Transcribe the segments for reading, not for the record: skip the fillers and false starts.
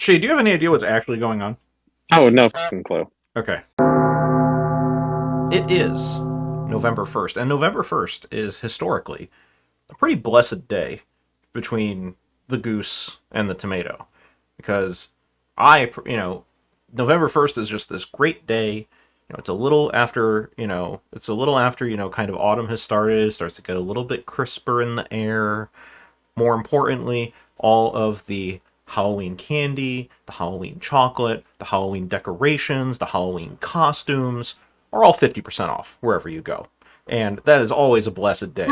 Shay, do you have any idea what's actually going on? Oh, no fucking clue. Okay. It is November 1st, and November 1st is historically a pretty blessed day between the goose and the tomato. Because November 1st is just this great day. It's a little after, kind of autumn has started. It starts to get a little bit crisper in the air. More importantly, all of the Halloween candy, the Halloween chocolate, the Halloween decorations, the Halloween costumes are all 50% off wherever you go. And that is always a blessed day.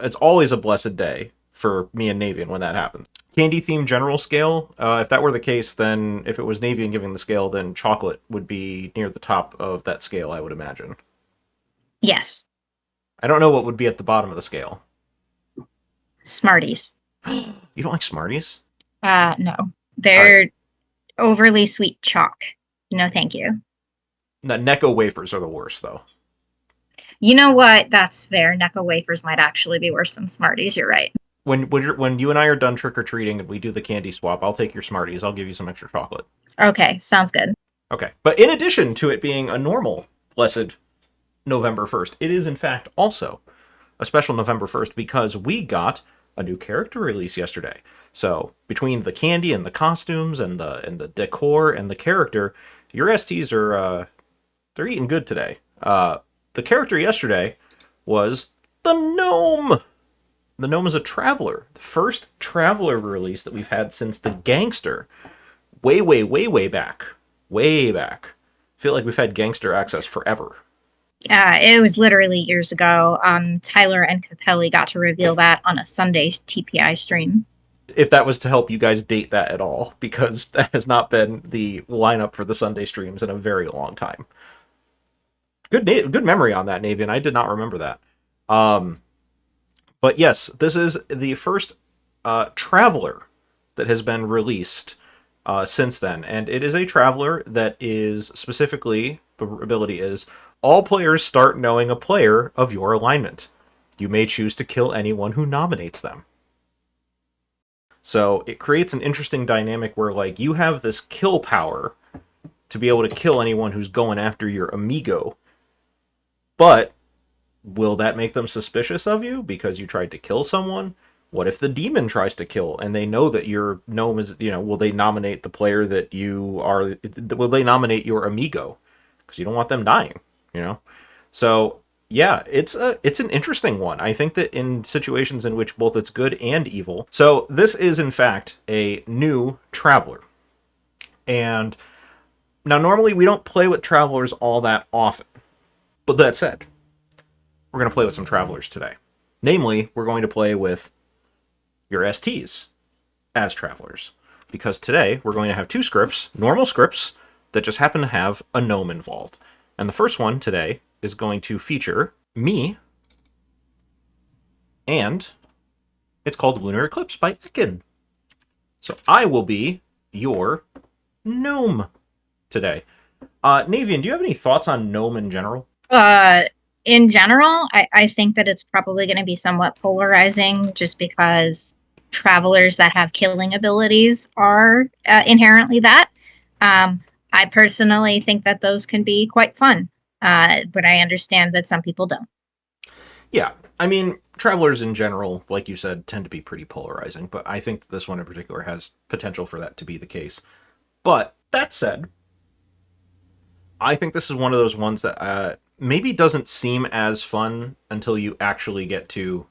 It's always a blessed day for me and Navean when that happens. Candy themed general scale, if that were the case, then if it was Navean giving the scale, then chocolate would be near the top of that scale, I would imagine. Yes. I don't know what would be at the bottom of the scale. Smarties. You don't like Smarties? No. They're overly sweet chalk. No, thank you. The Necco wafers are the worst, though. You know what? That's fair. Necco wafers might actually be worse than Smarties. You're right. When you and I are done trick-or-treating and we do the candy swap, I'll take your Smarties. I'll give you some extra chocolate. Okay, sounds good. Okay. But in addition to it being a normal blessed November 1st, it is in fact also a special November 1st because we got a new character release yesterday. So between the candy and the costumes and the decor and the character, your STs are they're eating good today. The character yesterday was the Gnome. The Gnome is a traveler. The first traveler release that we've had since the Gangster. Way back. Way back. I feel like we've had Gangster access forever. Yeah, it was literally years ago. Tyler and Capelli got to reveal that on a Sunday TPI stream. If that was to help you guys date that at all, because that has not been the lineup for the Sunday streams in a very long time. Good memory on that, Navean. I did not remember that. But yes, this is the first Traveler that has been released since then. And it is a Traveler that is specifically, the ability is, all players start knowing a player of your alignment. You may choose to kill anyone who nominates them. So it creates an interesting dynamic where, like, you have this kill power to be able to kill anyone who's going after your amigo. But will that make them suspicious of you because you tried to kill someone? What if the demon tries to kill and they know that your gnome is, will they nominate the player that you are? Will they nominate your amigo? Because you don't want them dying, So yeah, it's an interesting one. I think that in situations in which both it's good and evil. So this is in fact a new Traveler. And now normally we don't play with Travelers all that often. But that said, we're going to play with some Travelers today. Namely, we're going to play with your STs as Travelers. Because today we're going to have two scripts, normal scripts, that just happen to have a gnome involved. And the first one today is going to feature me, and it's called Lunar Eclipse by Ekin. So I will be your gnome today. Navean, do you have any thoughts on gnome in general? In general, I think that it's probably going to be somewhat polarizing just because Travelers that have killing abilities are inherently that. I personally think that those can be quite fun. But I understand that some people don't. Yeah, I mean, Travelers in general, like you said, tend to be pretty polarizing, but I think this one in particular has potential for that to be the case. But that said, I think this is one of those ones that maybe doesn't seem as fun until you actually get to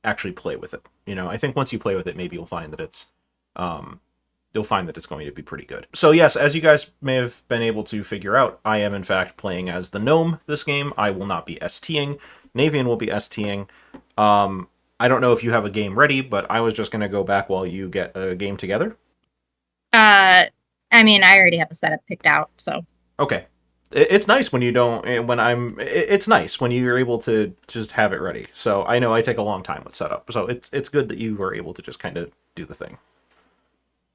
actually play with it. I think once you play with it, maybe you'll find that it's going to be pretty good. So yes, as you guys may have been able to figure out, I am in fact playing as the gnome this game. I will not be STing. Navean will be STing. I don't know if you have a game ready, but I was just going to go back while you get a game together. I already have a setup picked out, so. Okay. It's nice when you don't, it's nice when you're able to just have it ready. So I know I take a long time with setup. So it's good that you were able to just kind of do the thing.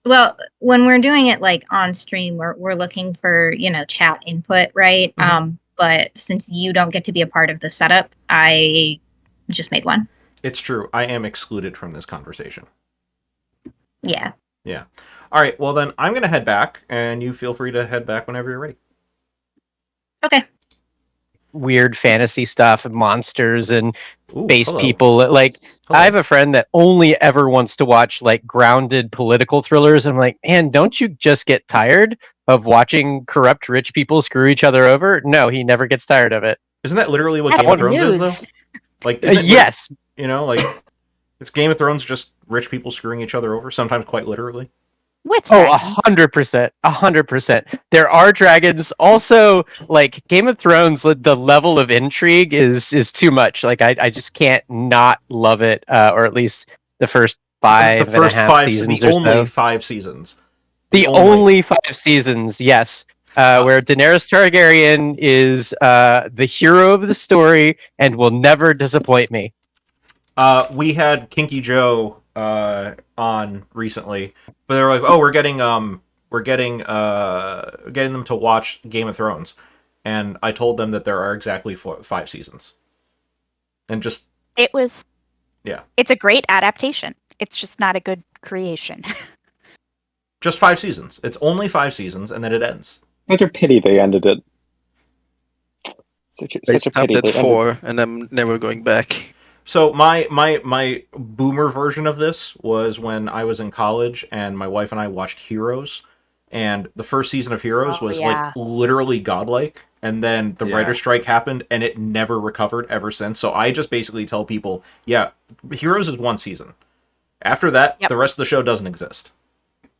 Well, when we're doing it like on stream, we're looking for, chat input, right? Mm-hmm. But since you don't get to be a part of the setup, I just made one. It's true. I am excluded from this conversation. Yeah. Yeah. All right, well then I'm gonna head back, and you feel free to head back whenever you're ready. Okay. Weird fantasy stuff, monsters and Ooh, space hello. people. Like, Hello. I have a friend that only ever wants to watch like grounded political thrillers. I'm like, man, don't you just get tired of watching corrupt rich people screw each other over? No, he never gets tired of it. Isn't that literally what That's Game of good Thrones is, news. though? Like, isn't it Yes. you know, like it's Game of Thrones, just rich people screwing each other over, sometimes quite literally. With Oh, dragons. 100%, 100%. There are dragons. Also, like Game of Thrones, the level of intrigue is too much. Like I just can't not love it, or at least the first The five and a first half five, seasons the or only so. 5 seasons. The only 5 seasons, yes. Where Daenerys Targaryen is the hero of the story and will never disappoint me. We had Kinky Joe on recently, but they were like, "Oh, we're getting them to watch Game of Thrones," and I told them that there are exactly 5 seasons, and just It was. Yeah. It's a great adaptation. It's just not a good creation. just 5 seasons. It's only 5 seasons, and then it ends. Such a pity they ended it. They Such a stopped pity at they ended 4 and then never going back. So my boomer version of this was when I was in college and my wife and I watched Heroes, and the first season of Heroes Oh, was yeah. like literally godlike, and then the writer's strike happened and it never recovered ever since. So I just basically tell people, yeah, Heroes is 1 season. After that, Yep. the rest of the show doesn't exist.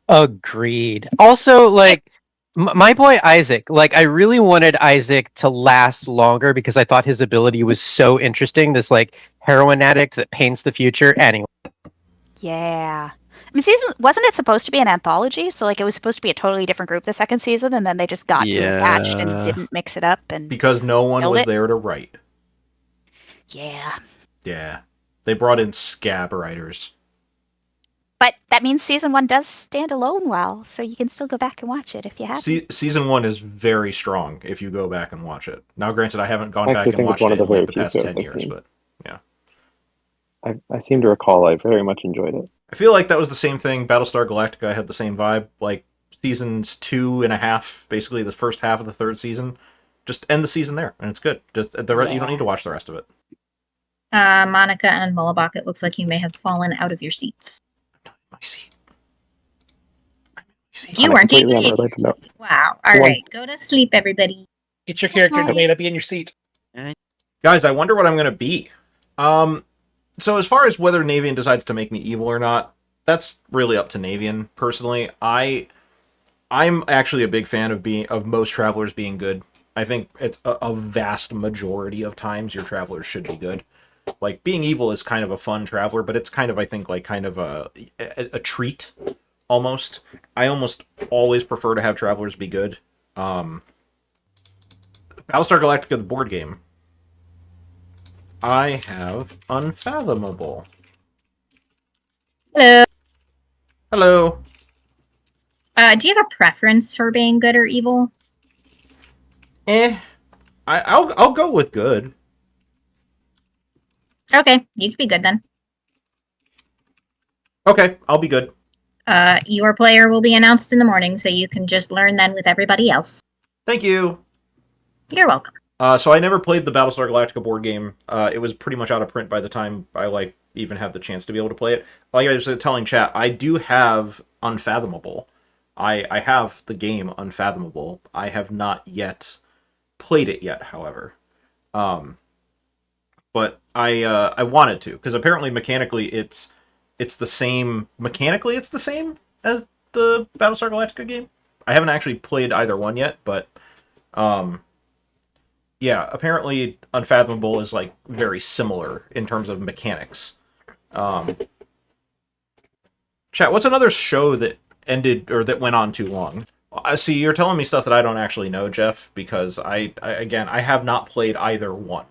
Agreed. Also, like my boy Isaac, like I really wanted Isaac to last longer because I thought his ability was so interesting. This like heroin addict that paints the future. Anyway, Yeah. I mean, wasn't it supposed to be an anthology? So like it was supposed to be a totally different group the second season, and then they just got too attached and Yeah. didn't mix it up. And Because no one Killed was it. there to write. yeah, Yeah. They brought in scab writers. but that means season 1 does stand alone well, so you can still go back and watch it if you have. Season 1 is very strong if you go back and watch it. Now, granted, I haven't gone I back actually and think it's watched one it of the in like very the few past shows 10 I've years, seen. but yeah. I seem to recall I very much enjoyed it. I feel like that was the same thing. Battlestar Galactica had the same vibe. Like, seasons 2.5, basically the first half of the third season, just end the season there, and it's good. Just you don't need to watch the rest of it. Monica and Mullabach, it looks like you may have fallen out of your seats. My seat. You weren't Completely even. unrelated note. Wow. All right, go to sleep, everybody. Get your character Hi. made up, be in your seat. Guys, I wonder what I'm gonna be. So as far as whether Navean decides to make me evil or not, that's really up to Navean. Personally, I'm actually a big fan of most travelers being good. I think it's a vast majority of times your travelers should be good. Like, being evil is kind of a fun traveler, but it's kind of, I think, like kind of a treat almost. I almost always prefer to have travelers be good. Battlestar Galactica, the board game. I have Unfathomable. Hello. Hello. Do you have a preference for being good or evil? I'll go with good. Okay, you can be good then. Okay, I'll be good. Your player will be announced in the morning, so you can just learn then with everybody else. Thank you. You're welcome. So I never played the Battlestar Galactica board game. It was pretty much out of print by the time I even had the chance to be able to play it. Like I was telling chat, I do have Unfathomable. I have the game Unfathomable. I have not yet played it yet, however. But I wanted to, because apparently mechanically it's the same. Mechanically, it's the same as the Battlestar Galactica game. I haven't actually played either one yet, but yeah, apparently Unfathomable is like very similar in terms of mechanics. Chat, what's another show that ended or that went on too long? See, you're telling me stuff that I don't actually know, Jeff, because I have not played either one.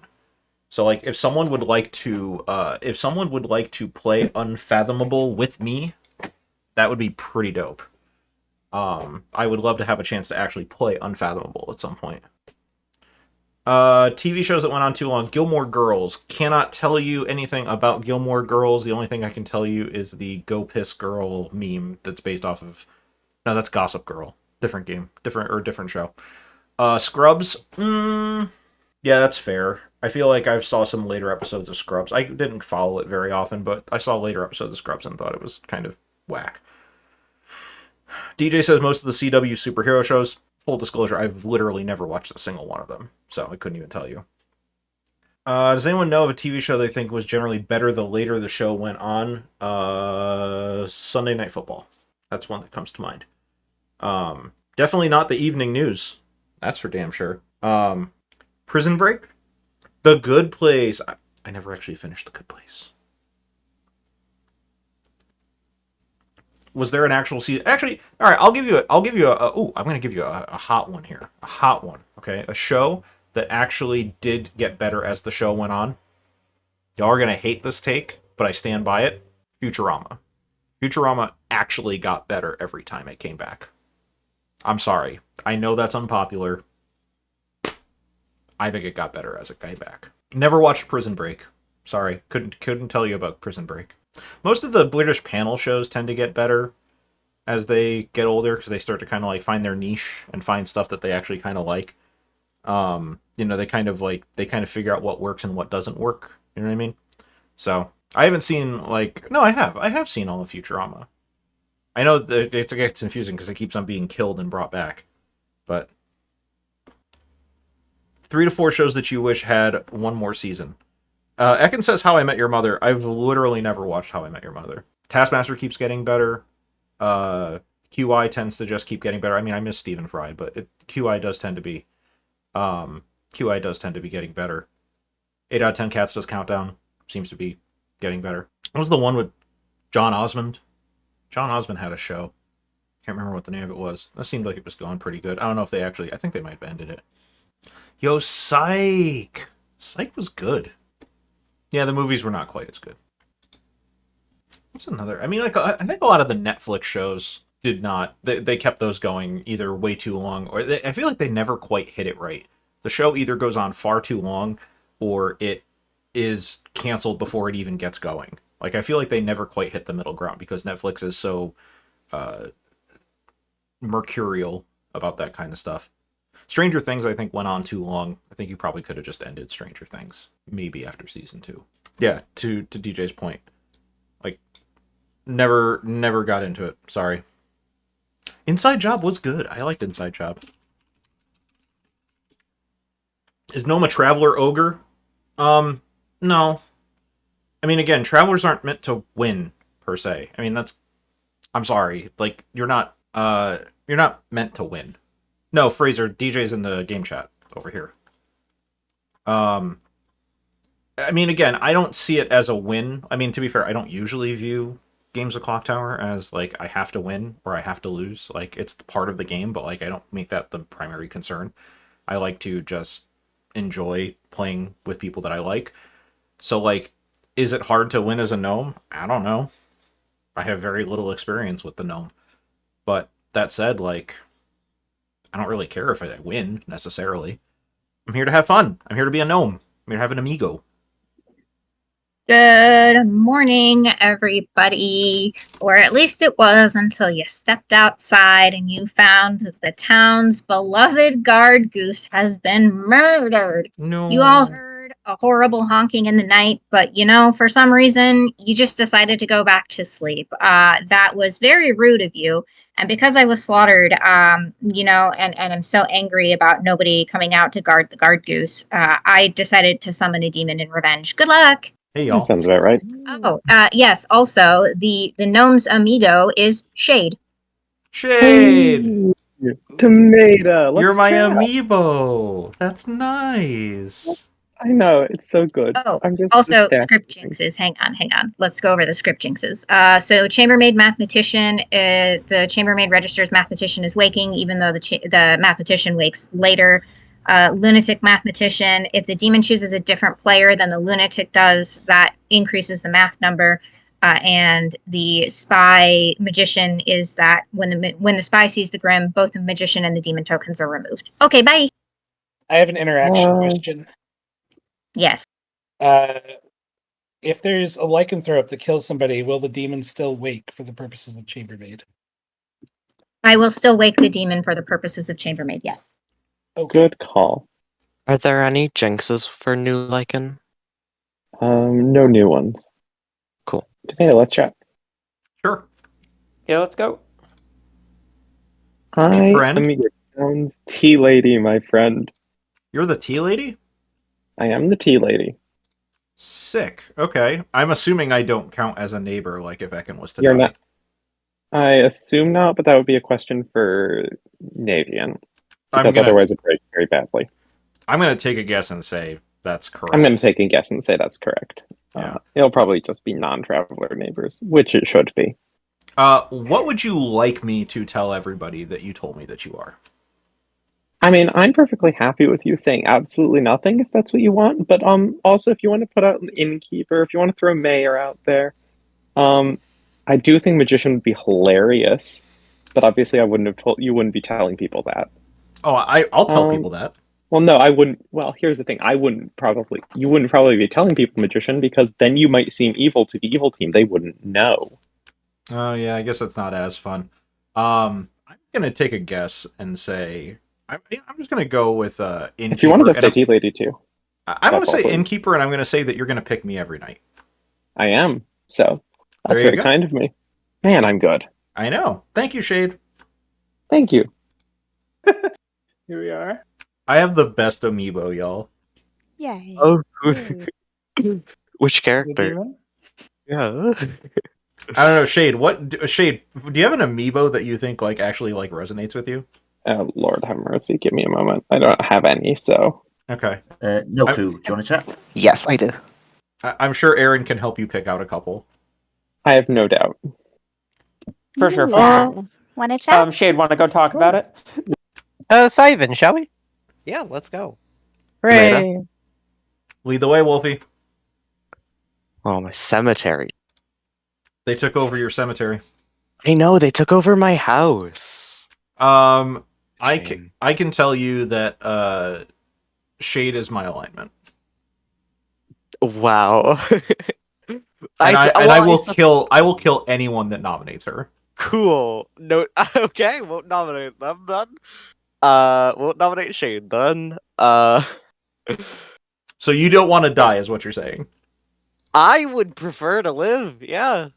So like, if someone would like to play Unfathomable with me, that would be pretty dope. I would love to have a chance to actually play Unfathomable at some point. TV shows that went on too long. Gilmore Girls. Cannot tell you anything about Gilmore Girls. The only thing I can tell you is the Go Piss Girl meme that's based off of No, that's Gossip Girl. Different game. Different show. Scrubs. Yeah, that's fair. I feel like I saw some later episodes of Scrubs. I didn't follow it very often, but I saw later episodes of Scrubs and thought it was kind of whack. DJ says most of the CW superhero shows. Full disclosure, I've literally never watched a single one of them, so I couldn't even tell you. Does anyone know of a TV show they think was generally better the later the show went on? Sunday Night Football. That's one that comes to mind. Definitely not the evening news. That's for damn sure. Prison Break? The Good Place. I never actually finished The Good Place. Was there an actual season? Actually, all right. I'm going to give you a hot one here. A hot one. Okay, a show that actually did get better as the show went on. Y'all are going to hate this take, but I stand by it. Futurama. Futurama actually got better every time it came back. I'm sorry. I know that's unpopular. I think it got better as it came back. Never watched Prison Break. Sorry, couldn't tell you about Prison Break. Most of the British panel shows tend to get better as they get older because they start to kind of like find their niche and find stuff that they actually kind of like. They kind of figure out what works and what doesn't work. You know what I mean? So I haven't seen I have seen all of Futurama. I know that it gets confusing because it keeps on being killed and brought back, but 3 to 4 shows that you wish had one more season. Ekin says How I Met Your Mother. I've literally never watched How I Met Your Mother. Taskmaster keeps getting better. QI tends to just keep getting better. I mean, I miss Stephen Fry, but QI does tend to be getting better. 8 out of 10 Cats does Countdown. Seems to be getting better. What was the one with John Osmond? John Osmond had a show. Can't remember what the name of it was. That seemed like it was going pretty good. I don't know if I think they might have ended it. Yo, Psych! Psych was good. Yeah, the movies were not quite as good. What's another? I mean, I think a lot of the Netflix shows did not. They kept those going either way too long, or I feel like they never quite hit it right. The show either goes on far too long, or it is canceled before it even gets going. Like, I feel like they never quite hit the middle ground because Netflix is so mercurial about that kind of stuff. Stranger Things, I think, went on too long. I think you probably could have just ended Stranger Things, maybe after season 2. Yeah, to DJ's point, like, never got into it. Sorry. Inside Job was good. I liked Inside Job. Is Gnome a traveler ogre? No. I mean, again, travelers aren't meant to win per se. I mean, I'm sorry. Like, you're not meant to win. No, Fraser, DJ's in the game chat over here. I mean, again, I don't see it as a win. I mean, to be fair, I don't usually view games of Clock Tower as, like, I have to win or I have to lose. Like, it's part of the game, but, like, I don't make that the primary concern. I like to just enjoy playing with people that I like. So, like, is it hard to win as a gnome? I don't know. I have very little experience with the gnome. But that said, like, I don't really care if I win, necessarily. I'm here to have fun. I'm here to be a gnome. I'm here to have an amigo. Good morning, everybody. Or at least it was until you stepped outside and you found that the town's beloved guard goose has been murdered. No. You all heard a horrible honking in the night, but for some reason, you just decided to go back to sleep. That was very rude of you. And because I was slaughtered, and I'm so angry about nobody coming out to guard the guard goose, I decided to summon a demon in revenge. Good luck! Hey, y'all. That sounds about right. Oh, yes. Also, the gnome's amigo is Shade. Shade! Ooh, tomato. Let's You're my chat. amiibo. That's nice. I know, it's so good. Oh, I'm just also, just script jinxes. Hang on. Let's go over the script jinxes. So, chambermaid mathematician. The chambermaid registers mathematician is waking, even though the mathematician wakes later. Lunatic mathematician. If the demon chooses a different player than the lunatic does, that increases the math number. And the spy magician is that when the spy sees the grim, both the magician and the demon tokens are removed. Okay, bye. I have an interaction question. Yes. If there's a lycanthrope that kills somebody, will the demon still wake for the purposes of chambermaid? I will still wake the demon for the purposes of chambermaid, yes. Okay. Good call. Are there any jinxes for new Lycan? No new ones. Cool. Tomato, let's chat. Sure. Yeah, let's go. I Hey, friend. am your town's tea lady, my friend. You're the tea lady? I am the tea lady. Sick. Okay. I'm assuming I don't count as a neighbor, like if Ekin was to You're die. not. I assume not, but that would be a question for Navean. Because otherwise it breaks very badly. I'm gonna take a guess and say that's correct. I'm going to take a guess and say that's correct. Yeah. It'll probably just be non-traveler neighbors, which it should be. What would you like me to tell everybody that you told me that you are? I mean, I'm perfectly happy with you saying absolutely nothing if that's what you want, but also if you want to put out an innkeeper, if you want to throw mayor out there, I do think magician would be hilarious, but obviously I wouldn't have told you wouldn't be telling people that. Oh, I'll tell people that. Well, no, I wouldn't. Well, here's the thing: you wouldn't probably be telling people magician because then you might seem evil to the evil team. They wouldn't know. Oh yeah, I guess that's not as fun. I'm gonna take a guess and say I'm just gonna go with innkeeper. If you want to go say tea lady too, I'm gonna say innkeeper, and I'm gonna say that you're gonna pick me every night. I am. So that's There you very go. kind of me. Man, I'm good. I know. Thank you, Shade. Thank you. Here we are. I have the best amiibo, y'all. Yay. Oh, Yay. which The character? demon? Yeah. I don't know, Shade. Shade? Do you have an amiibo that you think like actually like resonates with you? Oh, Lord have mercy. Give me a moment. I don't have any, so. Okay. No clue. Do you want to chat? Yes, I do. I'm sure Aaron can help you pick out a couple. I have no doubt. For sure. Want to chat? Shade, want to go talk about it? Sivan, shall we? Yeah, let's go. Hooray! Lead the way, Wolfie. Oh, my cemetery. They took over your cemetery. I know, they took over my house. I Shame. can tell you that Shade is my alignment. Wow. I will kill anyone that nominates her. Cool. No, okay, won't nominate them then. Won't nominate Shane then. So you don't want to die, is what you're saying? I would prefer to live, yeah.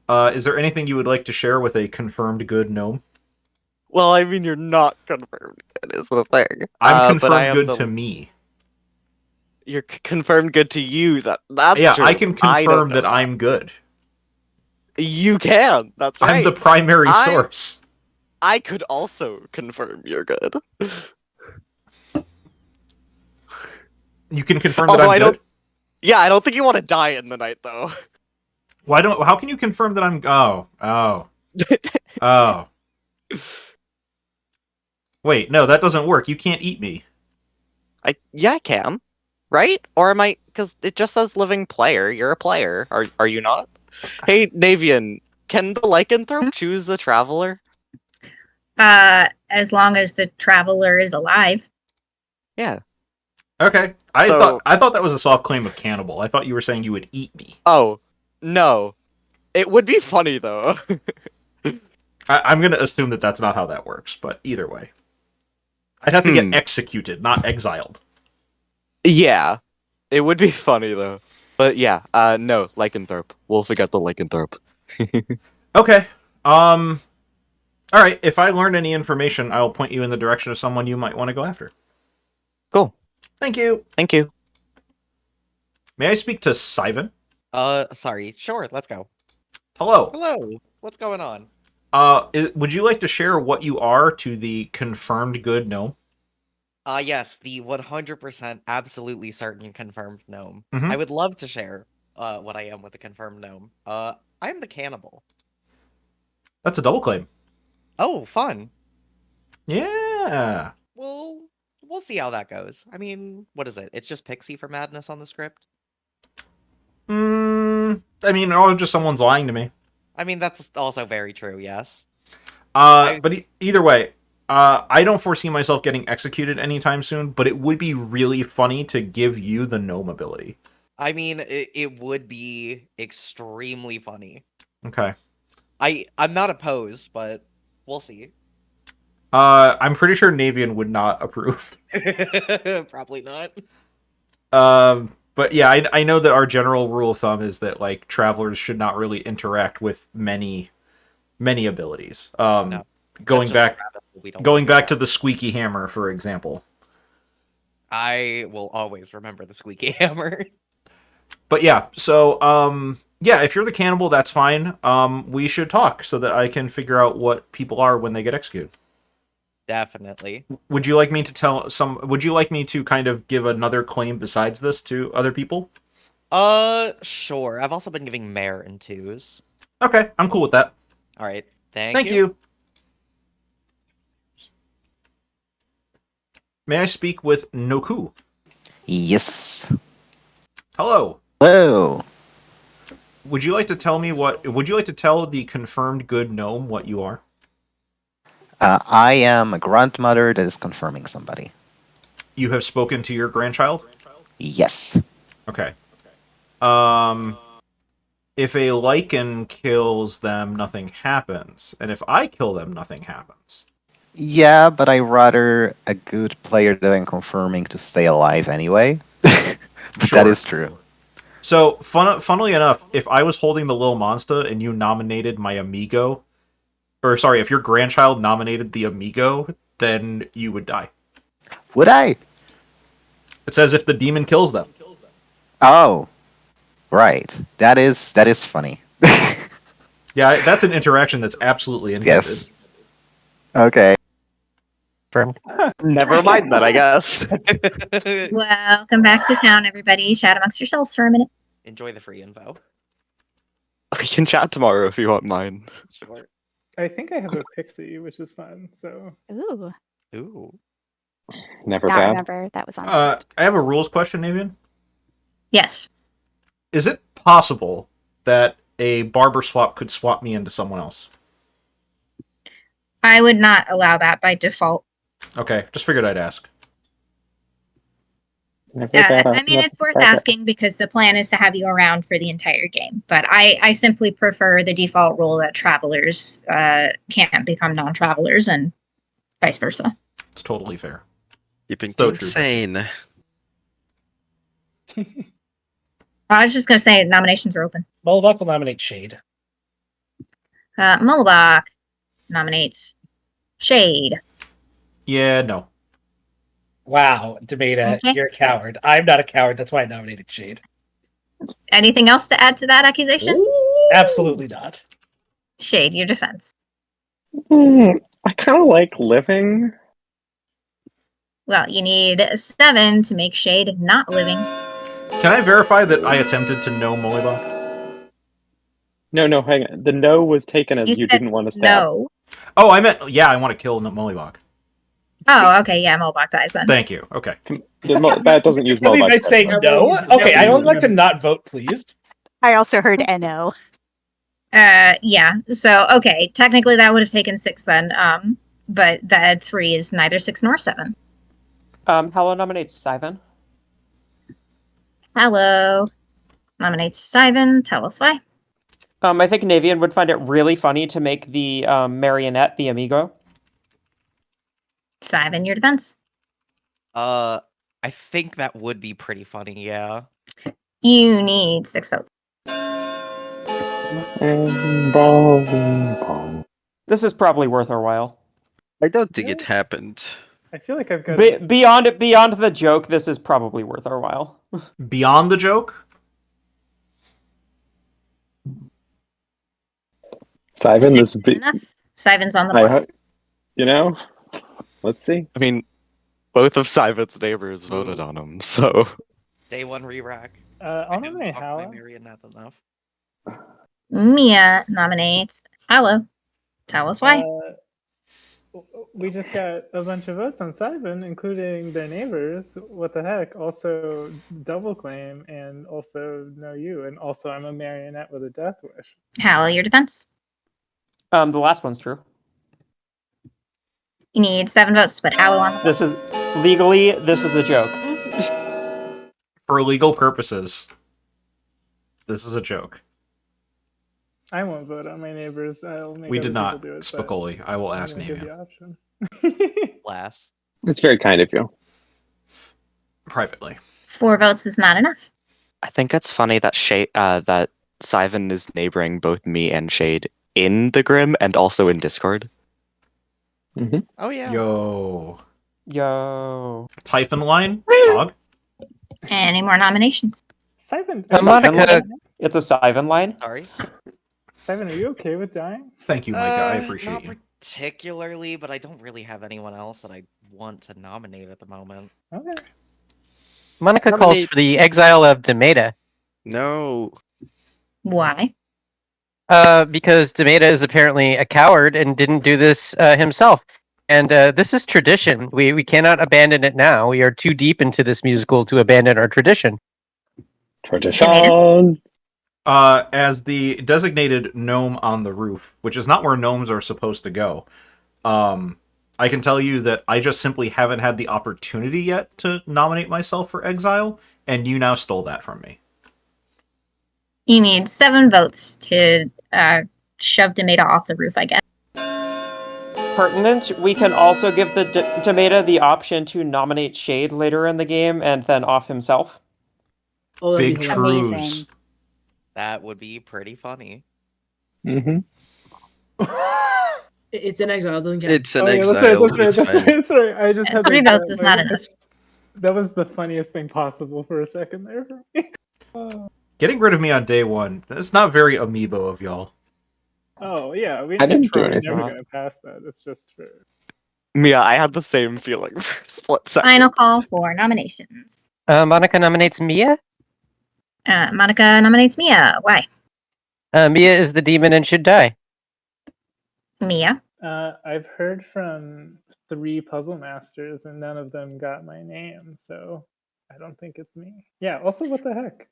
Is there anything you would like to share with a confirmed good gnome? Well, I mean, you're not confirmed good, is the thing. I'm but I confirmed am good the- to me. You're confirmed good to you. That's Yeah, true. I can I don't confirm know that I'm good. You can. That's right. I'm the primary source. I could also confirm you're good. You can confirm that I'm good? Yeah, I don't think you want to die in the night, though. How can you confirm that I'm... Oh. Wait, no, that doesn't work. You can't eat me. Yeah, I can. Right? Or am I... Because it just says living player. You're a player. Are you not? Hey, Navean, can the lycanthrope choose a traveler? As long as the traveler is alive. Yeah. Okay. I thought that was a soft claim of cannibal. I thought you were saying you would eat me. Oh, no. It would be funny, though. I'm going to assume that that's not how that works, but either way. I'd have to get executed, not exiled. Yeah. It would be funny, though. But yeah, no, lycanthrope. We'll forget the lycanthrope. Okay. Alright, if I learn any information, I'll point you in the direction of someone you might want to go after. Cool. Thank you. Thank you. May I speak to Sivan? Sorry. Sure, let's go. Hello. Hello. What's going on? Would you like to share what you are to the confirmed good gnome? Yes, the 100% absolutely certain confirmed gnome. Mhm. I would love to share what I am with the confirmed gnome. I am the cannibal. That's a double claim. Oh, fun. Yeah. Well, we'll see how that goes. I mean, what is it? It's just Pixie for Madness on the script? I mean, or just someone's lying to me. I mean, that's also very true, yes. But either way, I don't foresee myself getting executed anytime soon, but it would be really funny to give you the gnome ability. I mean, it would be extremely funny. Okay. I'm not opposed, but we'll see. I'm pretty sure Navean would not approve. Probably not. But yeah, I know that our general rule of thumb is that like travelers should not really interact with many abilities. No. Going That's just back a rabbit hole we don't going wanna go back to down. the squeaky hammer, for example. I will always remember the squeaky hammer. But yeah, so yeah, if you're the cannibal, that's fine. We should talk so that I can figure out what people are when they get executed. Definitely. Would you like me to would you like me to kind of give another claim besides this to other people? Sure. I've also been giving mayor in twos. Okay, I'm cool with that. All right. Thank you. May I speak with Noku? Yes. Hello. Hello. Would you like to tell the confirmed good gnome what you are? I am a grandmother that is confirming somebody. You have spoken to your grandchild? Yes. Okay. If a lichen kills them, nothing happens. And if I kill them, nothing happens. Yeah, but I rather a good player that I'm confirming to stay alive anyway. But Sure. that is true. So, funnily enough, if I was holding the little monster and you nominated my amigo, or sorry, if your grandchild nominated the amigo, then you would die. Would I? It says if the demon kills them. Oh, right. That is funny. Yeah, that's an interaction that's absolutely intended. Yes. Okay. Never mind that, I guess. Welcome back to town, everybody. Chat amongst yourselves for a minute. Enjoy the free info. We can chat tomorrow if you want mine. Sure. I think I have a pixie, which is fun. So Ooh. Ooh. Never Not bad. remember that was on. I have a rules question, Navean. Yes. Is it possible that a barber swap could swap me into someone else? I would not allow that by default. Okay, just figured I'd ask. I mean, it's worth asking because the plan is to have you around for the entire game. But I simply prefer the default rule that travelers can't become non-travelers and vice versa. It's totally fair. Keeping So so true. insane. I was just going to say nominations are open. Mulbach will nominate Shade. Mulbach nominates Shade. Yeah, no. Wow, Demeta, Okay. you're a coward. I'm not a coward. That's why I nominated Shade. Anything else to add to that accusation? Absolutely not. Shade, your defense. I kind of like living. Well, you need 7 to make Shade not living. Can I verify that I attempted to know Molybach? No, hang on. The no was taken as You you said didn't want to stab. No. Oh, I meant, yeah, I want to kill Molybach. Oh, okay, yeah, Mulbach dies then. Thank you. Okay. That doesn't use Can we Mulbach. by saying no? Okay, I would like to not vote, please. I also heard NO. Yeah. So, okay, technically that would have taken 6 then. But that 3 is neither 6 nor 7. Hello nominates Simon. Hello. Nominates Simon. Tell us why. I think Navean would find it really funny to make the marionette the amigo. Simon, your defense. I think that would be pretty funny, yeah. You need 6 votes. This is probably worth our while. I don't think it happened. I feel like I've got Beyond the joke, this is probably worth our while. Beyond the joke? Simon, this would be Enough. Simon's on the board. you know. Let's see. I mean, both of Simon's neighbors voted on him, so. Day 1 re-rack. I'll nominate My Hala. marionette enough. Mia nominates Hello. Tell us why. We just got a bunch of votes on Simon, including their neighbors. What the heck? Also, double claim, and also know you, and also I'm a marionette with a death wish. Hello, your defense. The last one's true. You need 7 votes to put Hello on the board. This is a joke. For legal purposes, this is a joke. I won't vote on my neighbors. I'll make We other did people not, do it. Spicoli. I will I'm ask gonna give the Navean. option. Last. It's very kind of you. Privately. 4 votes is not enough. I think it's funny that that Sivan is neighboring both me and Shade in the Grim and also in Discord. Mm-hmm. Oh yeah. Yo. Typhon line? Hog? Any more nominations? Simon, Monica. It's a Sivan line. Sorry. Simon, are you okay with dying? Thank you, Micah. I appreciate Not you. particularly, but I don't really have anyone else that I want to nominate at the moment. Okay. Monica calls Nominate- for the exile of Demeta. No. Why? Because Demeta is apparently a coward and didn't do this himself. And this is tradition. We cannot abandon it now. We are too deep into this musical to abandon our tradition. Tradition. As the designated gnome on the roof, which is not where gnomes are supposed to go, I can tell you that I just simply haven't had the opportunity yet to nominate myself for exile, and you now stole that from me. You need 7 votes to shove Demeta off the roof, I guess. Pertinent, we can also give the Demeta the option to nominate Shade later in the game and then off himself. Oh, that'd Big be trues. amazing. That would be pretty funny. Mm-hmm. It's an exile. It doesn't count. It's an Oh, yeah, exile. that's right. It's That's fine. right. That's right. I just had 3 like, votes is not enough. That was the funniest thing possible for a second there for me. Getting rid of me on day one, that's not very amiibo of y'all. Oh yeah, I didn't do we're anything. never gonna pass that. It's just for Mia, I had the same feeling for a split second. Final call for nominations. Monica nominates Mia. Monica nominates Mia. Why? Mia is the demon and should die. Mia. I've heard from 3 puzzle masters and none of them got my name, so I don't think it's me. Yeah, also what the heck?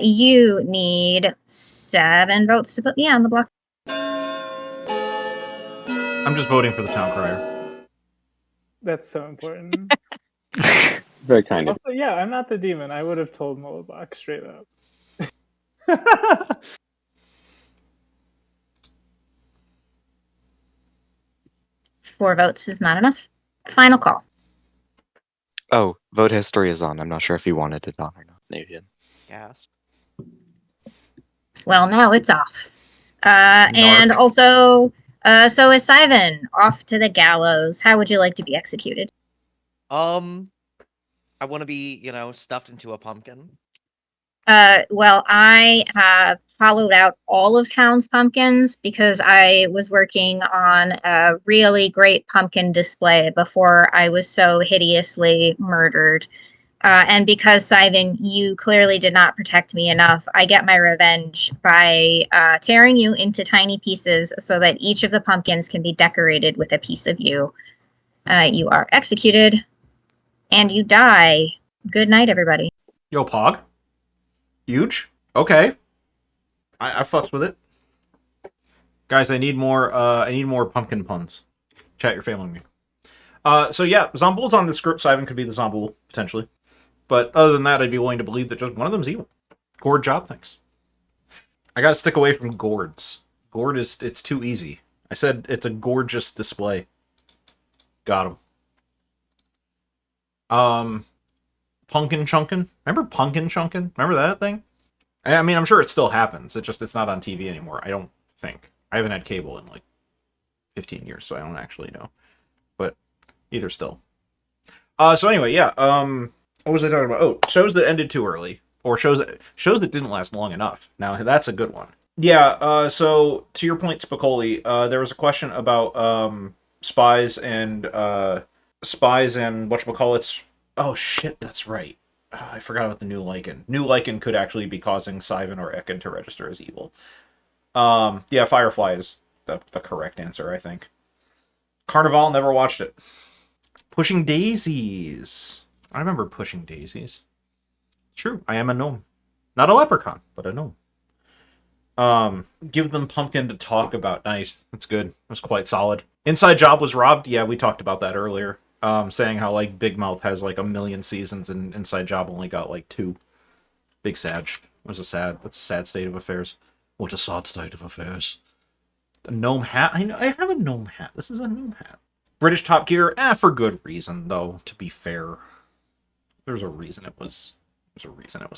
You need 7 votes to put Mia on the block. I'm just voting for the town crier. That's so important. Very kind of. Also, yeah, I'm not the demon. I would have told Molobach straight up. 4 votes is not enough. Final call. Oh, vote history is on. I'm not sure if you wanted it on or not, Navean. Gasp. Well, now it's off. And also, so is Sivan off to the gallows. How would you like to be executed? I want to be, stuffed into a pumpkin. Well, I have hollowed out all of town's pumpkins because I was working on a really great pumpkin display before I was so hideously murdered. And because, Sivan, you clearly did not protect me enough, I get my revenge by tearing you into tiny pieces so that each of the pumpkins can be decorated with a piece of you. You are executed, and you die. Good night, everybody. Yo, Pog. Huge. Okay. I fucks with it. Guys, I need more pumpkin puns. Chat, you're failing me. So yeah, Zombul's on the script. Sivan could be the Zombul, potentially. But other than that, I'd be willing to believe that just one of them's evil. Gord job, thanks. I gotta stick away from gourds. Gourd it's too easy. I said it's a gorgeous display. Got him. Punkin Chunkin. Remember Punkin Chunkin? Remember that thing? I mean, I'm sure it still happens. It's not on TV anymore. I don't think. I haven't had cable in like 15 years, so I don't actually know. But either still. So anyway, yeah. What was I talking about? Oh, shows that ended too early, or shows that didn't last long enough. Now that's a good one. Yeah. So to your point, Spicoli, there was a question about spies and whatchamacallits. Oh shit, that's right. I forgot about the new Lycan. New Lycan could actually be causing Sivan or Ekin to register as evil. Yeah, Firefly is the correct answer, I think. Carnival, never watched it. Pushing Daisies. I remember Pushing Daisies. True, I am a gnome. Not a leprechaun, but a gnome. Give them pumpkin to talk about. Nice. That's good. That's quite solid. Inside Job was robbed. Yeah, we talked about that earlier. Saying how like Big Mouth has like 1 million seasons and Inside Job only got like 2. Big Sag. That's a sad state of affairs. What a sad state of affairs. A gnome hat? I have a gnome hat. This is a gnome hat. British Top Gear? For good reason, though, to be fair. There's a reason it was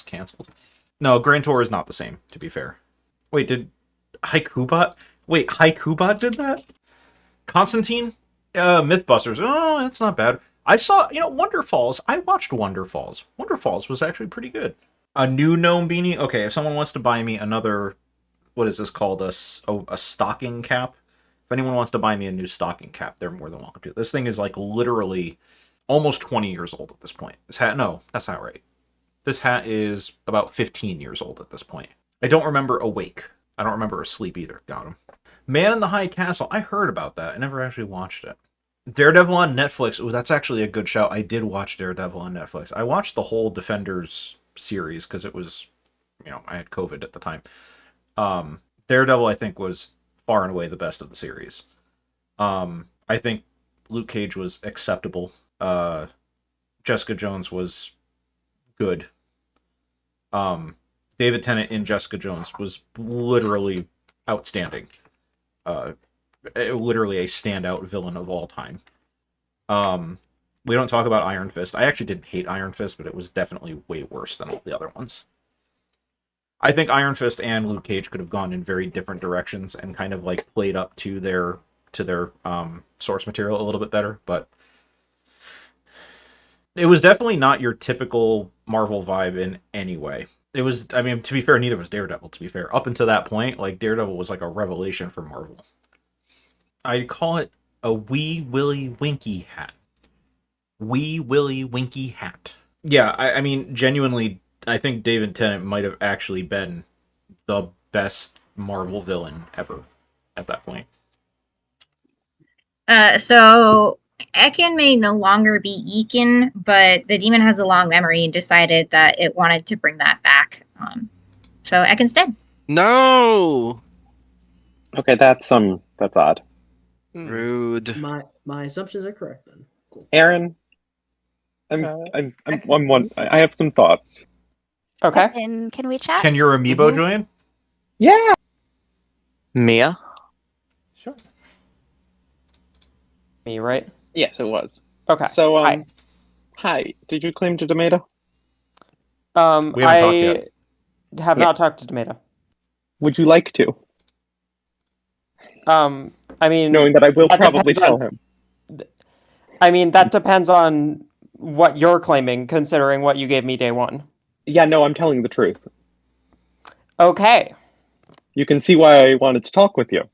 canceled. No, Grand Tour is not the same, to be fair. Wait, did Haikubot? Wait, Haikubot did that? Constantine? Mythbusters. Oh, that's not bad. I saw, Wonderfalls. I watched Wonderfalls. Wonderfalls was actually pretty good. A new gnome beanie? Okay, if someone wants to buy me another, what is this called? A stocking cap? If anyone wants to buy me a new stocking cap, they're more than welcome to. This thing is like literally almost 20 years old at this point. This hat, no, that's not right. This hat is about 15 years old at this point. I don't remember Awake. I don't remember Asleep either. Got him. Man in the High Castle. I heard about that. I never actually watched it. Daredevil on Netflix. Ooh, that's actually a good show. I did watch Daredevil on Netflix. I watched the whole Defenders series because it was, I had COVID at the time. Daredevil, I think, was far and away the best of the series. I think Luke Cage was acceptable. Jessica Jones was good. David Tennant in Jessica Jones was literally outstanding. Literally a standout villain of all time. We don't talk about Iron Fist. I actually didn't hate Iron Fist, but it was definitely way worse than all the other ones. I think Iron Fist and Luke Cage could have gone in very different directions and kind of like played up to their source material a little bit better, but it was definitely not your typical Marvel vibe in any way. It was, to be fair, neither was Daredevil, to be fair. Up until that point, like, Daredevil was like a revelation for Marvel. I'd call it a Wee Willy Winky hat. Wee Willy Winky hat. Yeah, genuinely, I think David Tennant might have actually been the best Marvel villain ever at that point. So Ekin may no longer be Ekin, but the demon has a long memory and decided that it wanted to bring that back. So Ekin's dead. No. Okay, that's odd. Rude. My assumptions are correct then. Cool. Aaron, I have some thoughts. Okay. And can we chat? Can your amiibo join? Yeah. Mia? Sure. Me, right? Yes, it was. Okay. So, hi. Did you claim to Tomato? We haven't talked yet. Have not talked to Tomato. Would you like to? Knowing that I will probably tell him. That depends on what you're claiming, considering what you gave me day one. Yeah, no, I'm telling the truth. Okay. You can see why I wanted to talk with you.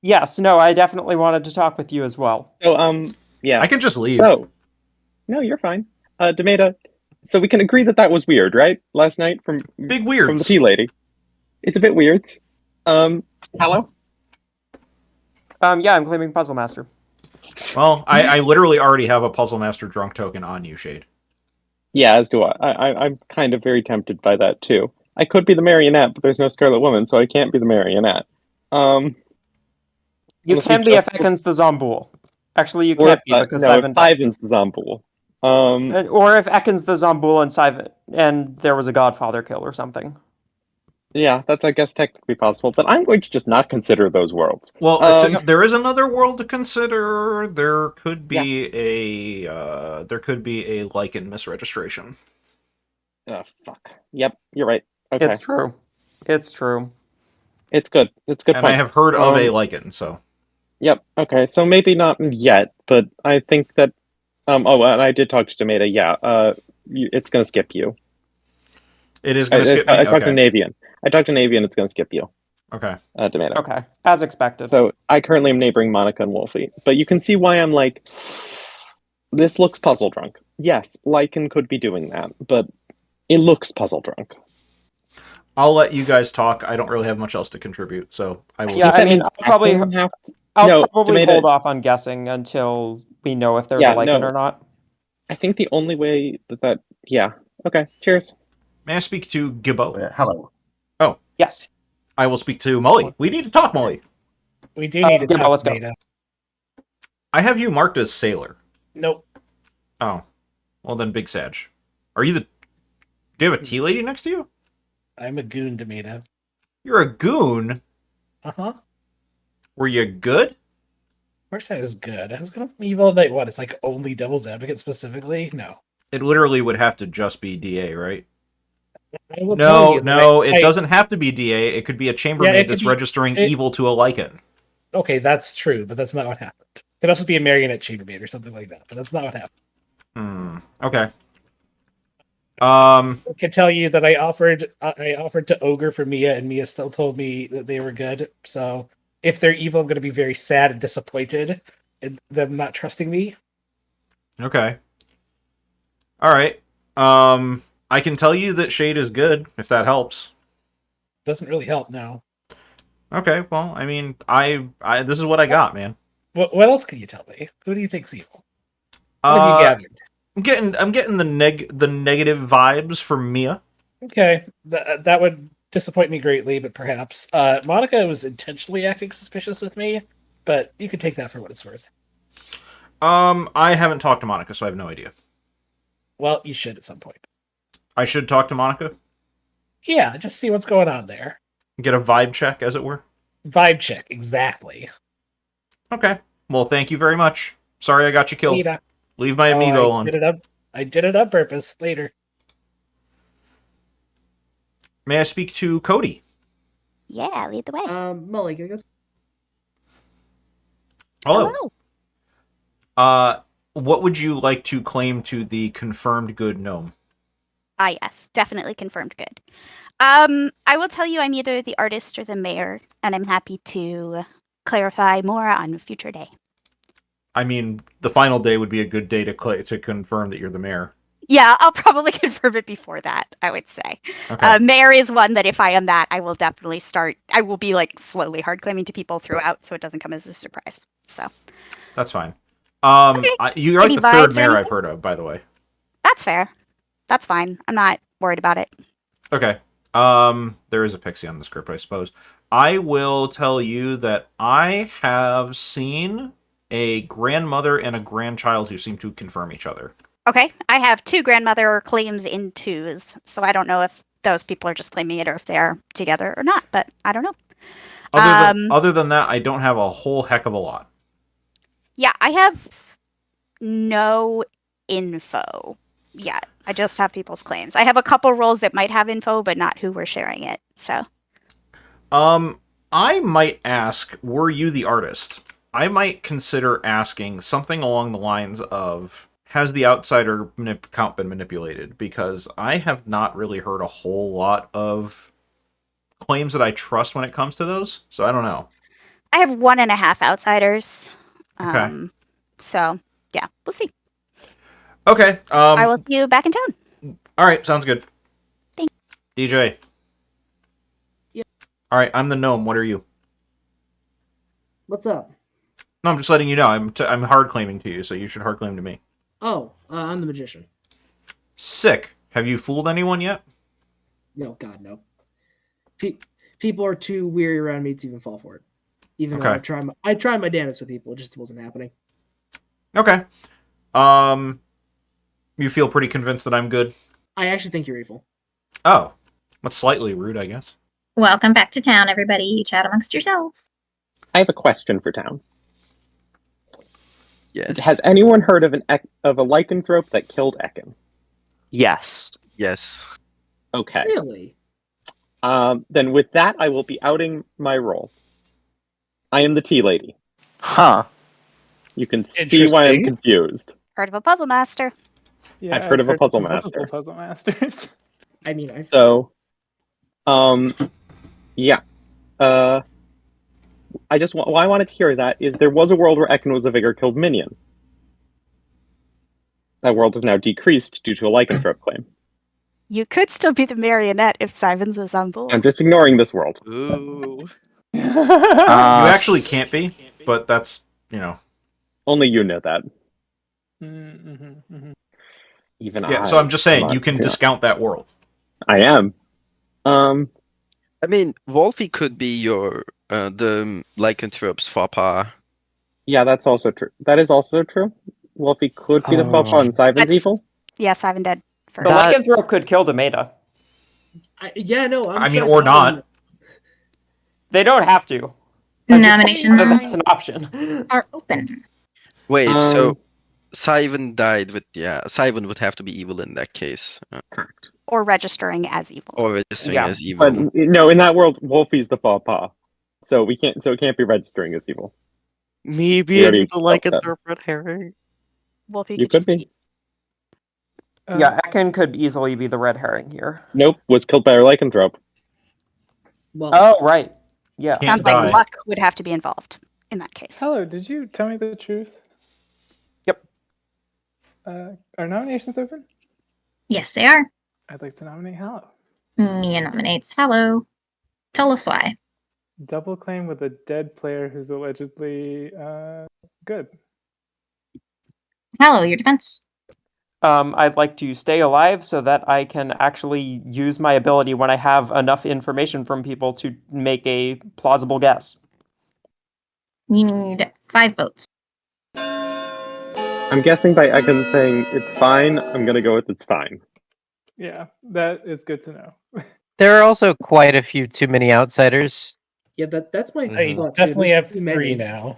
Yes, no, I definitely wanted to talk with you as well. So, yeah. I can just leave. Oh. No, you're fine. Demeta, so we can agree that was weird, right? Last night from Big weirds. From the tea lady. It's a bit weird. Hello? Yeah, I'm claiming Puzzle Master. Well, I literally already have a Puzzle Master drunk token on you, Shade. Yeah, as do I. I'm kind of very tempted by that, too. I could be the marionette, but there's no Scarlet Woman, so I can't be the marionette. You can be if Ekans the Zombool. Actually, you can't be because Siven's the Zombool. Or if Ekans the Zombool and Siven, and there was a Godfather kill or something. Yeah, that's, I guess, technically possible, but I'm going to just not consider those worlds. Well, there is another world to consider. There could be a Lycan misregistration. Oh, fuck. Yep, you're right. Okay. It's true. It's true. It's good. It's good. And I have heard of a Lycan, so. Yep. Okay. So maybe not yet, but I think that. Oh, and I did talk to Tomato. Yeah. It's gonna skip you. It is gonna skip me. I talked to Navean. It's gonna skip you. Okay. Tomato. Okay. As expected. So I currently am neighboring Monica and Wolfie, but you can see why I'm like, this looks puzzle drunk. Yes, Lycan could be doing that, but it looks puzzle drunk. I'll let you guys talk. I don't really have much else to contribute, so I will. Yeah, I'll probably hold off on guessing until we know if there's a Lycan or not. I think the only way that yeah. Okay. Cheers. May I speak to Gibbo? Hello. Oh yes. I will speak to Molly. We need to talk, Molly. We do need to talk. Let's go. I have you marked as Sailor. Nope. Oh, well then, Big Sag. Are you the? Do you have a tea lady next to you? I'm a goon tomato. You're a goon? Uh-huh. Were you good? Of course I was good. I was gonna evil that what? It's like only Devil's Advocate specifically? No. It literally would have to just be DA, right? I will tell you that No, it doesn't have to be DA. It could be a chambermaid that's registering evil to a Lycan. Okay, that's true, but that's not what happened. It could also be a marionette chambermaid or something like that, but that's not what happened. Okay. I can tell you that I offered to Ogre for Mia, and Mia still told me that they were good. So if they're evil, I'm going to be very sad and disappointed in them not trusting me. Okay. All right. I can tell you that Shade is good, if that helps. Doesn't really help now. Okay, well, I mean, I this is what I got, man. What else can you tell me? Who do you think's evil? What have you gathered? I'm getting the negative vibes from Mia. Okay, that would disappoint me greatly, but perhaps Monica was intentionally acting suspicious with me, but you can take that for what it's worth. I haven't talked to Monica, so I have no idea. Well, you should at some point. I should talk to Monica? Yeah, just see what's going on there. Get a vibe check, as it were? Vibe check, exactly. Okay. Well, thank you very much. Sorry I got you killed. Later. Leave my amigo on. I did it on purpose. Later. May I speak to Cody? Yeah, lead the way. Molly, can I go? Hello. What would you like to claim to the confirmed good gnome? Ah, yes, definitely confirmed good. I will tell you I'm either the artist or the mayor, and I'm happy to clarify more on a future day. I mean, the final day would be a good day to confirm that you're the mayor. Yeah, I'll probably confirm it before that, I would say. Okay. Mayor is one that if I am that, I will definitely I will be like slowly hard claiming to people throughout so it doesn't come as a surprise. So That's fine. Okay. You're like Any the third vibes or mayor I've anything? heard of, by the way. that's fair. That's fine. I'm not worried about it. Okay. There is a pixie on the script, I suppose. I will tell you that I have seen a grandmother and a grandchild who seem to confirm each other. Okay, I have 2 grandmother claims in 2s, so I don't know if those people are just claiming it or if they're together or not, but I don't know. Other than that, I don't have a whole heck of a lot. Yeah, I have no info yet. I just have people's claims. I have a couple roles that might have info, but not who we're sharing it, so. I might ask, were you the artist? I might consider asking something along the lines of, has the outsider count been manipulated? Because I have not really heard a whole lot of claims that I trust when it comes to those, so I don't know. I have 1.5 outsiders. Okay. So, yeah, we'll see. Okay. I will see you back in town. All right, sounds good. Thanks. DJ. Yeah. All right, I'm the gnome. What are you? What's up? No, I'm just letting you know. I'm hard claiming to you, so you should hard claim to me. Oh, I'm the magician. Sick. Have you fooled anyone yet? No, God, no. People are too weary around me to even fall for it. Even though I tried my damnedest with people, it just wasn't happening. Okay. You feel pretty convinced that I'm good? I actually think you're evil. Oh. That's slightly rude, I guess. Welcome back to town, everybody. Chat amongst yourselves. I have a question for town. Yes. Has anyone heard of a lycanthrope that killed Ekin? Yes. Yes. Okay. Really? Then with that, I will be outing my role. I am the tea lady. Huh. You can see why I'm confused. Heard of a puzzle master. Yeah, I've heard of a puzzle multiple master. puzzle masters. I mean, I've yeah. Why I wanted to hear that is there was a world where Ekin was a vigor killed minion. That world is now decreased due to a lycanthrope claim. You could still be the marionette if Simons is on board. I'm just ignoring this world. Ooh. You actually can't be, but that's, Only you know that. Mm-hmm. Even yeah, so I'm just saying, you can discount that world. I am. I mean, Wolfie could be your the lycanthrope's faux pas. Yeah, that's also true. That is also true. Wolfie could be the faux pas and Simon's evil. Yeah, Simon dead first. The lycanthrope could kill Demeta. yeah, no. I mean, or not. They don't have to. Nominations That's an option. are open. Wait, so Syvan died with Syvan would have to be evil in that case. Or registering as evil. Or registering Yeah, as evil. but no, in that world, Wolfie's the faux pas, so we can't. So it can't be registering as evil. Me We already being the felt that. lycanthrope red herring. Wolfie You could could just be. Yeah, Ekin could easily be the red herring here. Nope, was killed by a lycanthrope. Well, Oh, right. Yeah. Sounds like luck would have to be involved in that case. Hello, did you tell me the truth? Yep. Are nominations open? Yes, they are. I'd like to nominate Hallow. Mia nominates Hallow. Tell us why. Double claim with a dead player who's allegedly good. Hallow, your defense. I'd like to stay alive so that I can actually use my ability when I have enough information from people to make a plausible guess. You need 5 votes. I'm guessing by Egan saying it's fine. I'm gonna go with it's fine. Yeah, that is good to know. There are also quite a few too many outsiders. Yeah, that's my I thought too. definitely There's have too 3 many. now.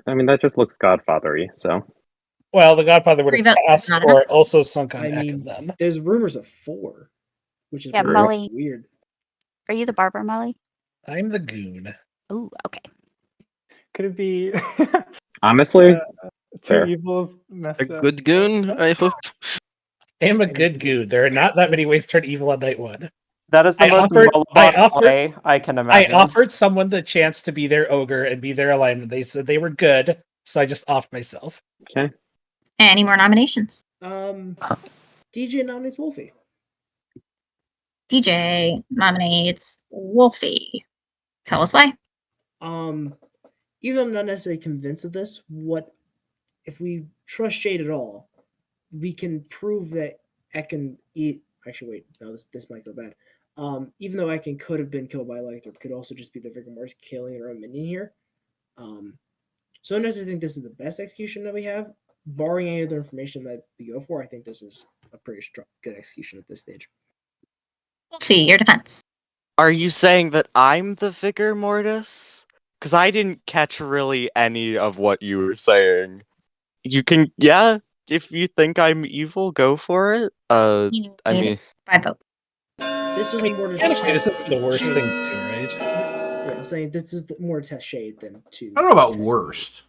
I mean, that just looks Godfathery. So Well, the Godfather would 3 have votes is passed not or enough. also sunk on I Ekin mean, then. there's rumors of 4, which is Yeah, really Molly. weird. Are you the barber, Molly? I'm the goon. Ooh, okay. Could it be honestly, 2 fair. evils messed A up? good goon, I hope. I am a good goon. There are not that many ways to turn evil on night 1. That is the most Mullibot play I can imagine. I offered someone the chance to be their ogre and be their alignment. They said they were good, so I just offed myself. Okay. Any more nominations? DJ nominates Wolfie. DJ nominates Wolfie. Tell us why. Even though I'm not necessarily convinced of this, what if we trust Shade at all, we can prove that Ekin actually wait, no, this might go bad. Even though Ekin could have been killed by Lycanthrope, could also just be the Vigor Mortis killing her own minion here. So I don't necessarily think this is the best execution that we have. Barring any other information that we go for, I think this is a pretty good execution at this stage. Wolfie, your defense. Are you saying that I'm the Vigor Mortis? Because I didn't catch really any of what you were saying. You can, if you think I'm evil, go for it. I mean, 5 votes. This was more to Technically, test this is the worst Shade. thing to do, right? Yeah, saying this is more to test Shade than to. I don't know about worst.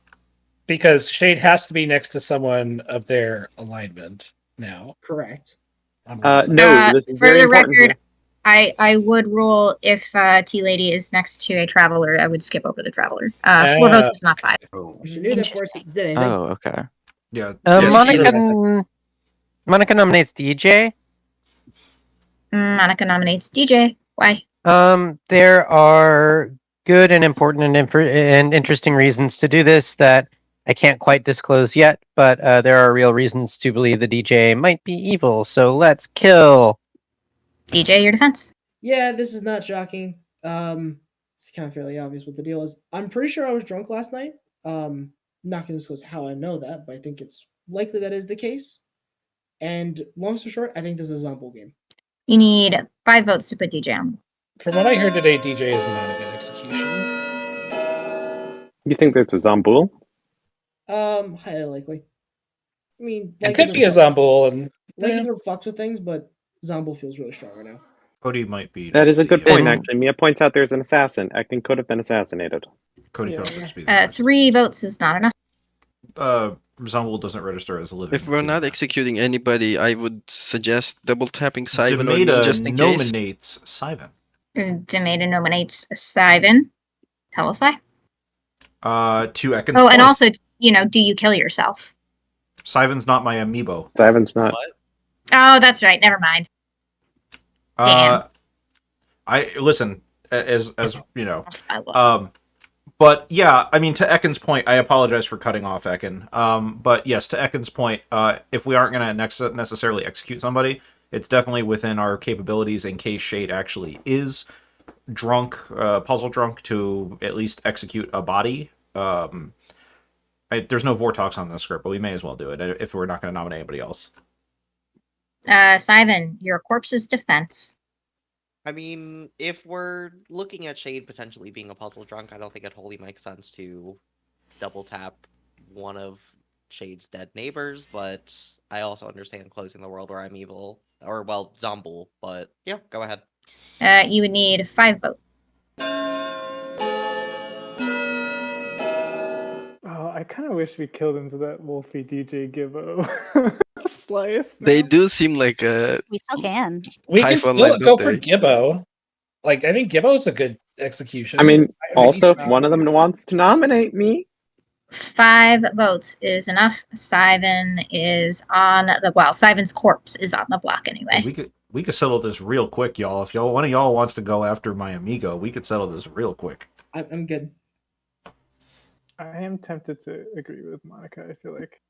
Because Shade has to be next to someone of their alignment now. Correct. No, this is For very the important record, here. I would rule if T Lady is next to a traveler, I would skip over the traveler. 4 votes is not 5. She knew that first did anything. oh, okay. Yeah. Monica nominates DJ. Monica nominates DJ. Why? There are good and important and interesting reasons to do this that I can't quite disclose yet, but there are real reasons to believe the DJ might be evil. So let's kill DJ. Your defense. Yeah, this is not shocking. It's kind of fairly obvious what the deal is. I'm pretty sure I was drunk last night. Not going to disclose how I know that, but I think it's likely that is the case. And long story short, I think this is a Zombie game. You need 5 votes to put DJ on. From what I heard today, DJ is not a good execution. You think there's a Zomboul? Highly likely. I mean, It could be a Zomboul, and Lycanthrope fucks with things, but Zomboul feels really strong right now. Cody might be. That is a good point, And- actually. Mia points out there's an assassin. Ekin could have been assassinated. Cody could also just be the 3 votes is not enough. Zombie doesn't register as a living. If we're not executing anybody, I would suggest double tapping Syvan or me Demeta just in case. nominates Syvan. Demeta nominates Syvan. Tell us why. To Ekin's Oh, point, and also, do you kill yourself? Syvan's not my amiibo. Syvan's not. Oh, that's right. Never mind. Damn. I listen as you know. But yeah, I mean, to Ekin's point, I apologize for cutting off Ekin. But yes, to Ekin's point, if we aren't going to necessarily execute somebody, it's definitely within our capabilities in case Shade actually is drunk, puzzle drunk, to at least execute a body. There's no Vortox on the script, but we may as well do it if we're not going to nominate anybody else. Syvan, your corpse's defense. I mean, if we're looking at Shade potentially being a puzzle drunk, I don't think it wholly makes sense to double tap one of Shade's dead neighbors, but I also understand closing the world where I'm evil, or well, Zomble, but yeah, go ahead. You would need 5 votes. Oh, I kind of wish we killed into that Wolfie DJ Gibbo slice. They now. do seem like a We still can. We can type still online, go don't for they? Gibbo. Like, I think Gibbo's a good execution. I mean, I also, if he's one of them wants to nominate me, 5 votes is enough. Sivan is on the Sivan's corpse is on the block anyway. We could settle this real quick, y'all. If one of y'all wants to go after my amigo, we could settle this real quick. I'm good. I am tempted to agree with Monica. I feel like,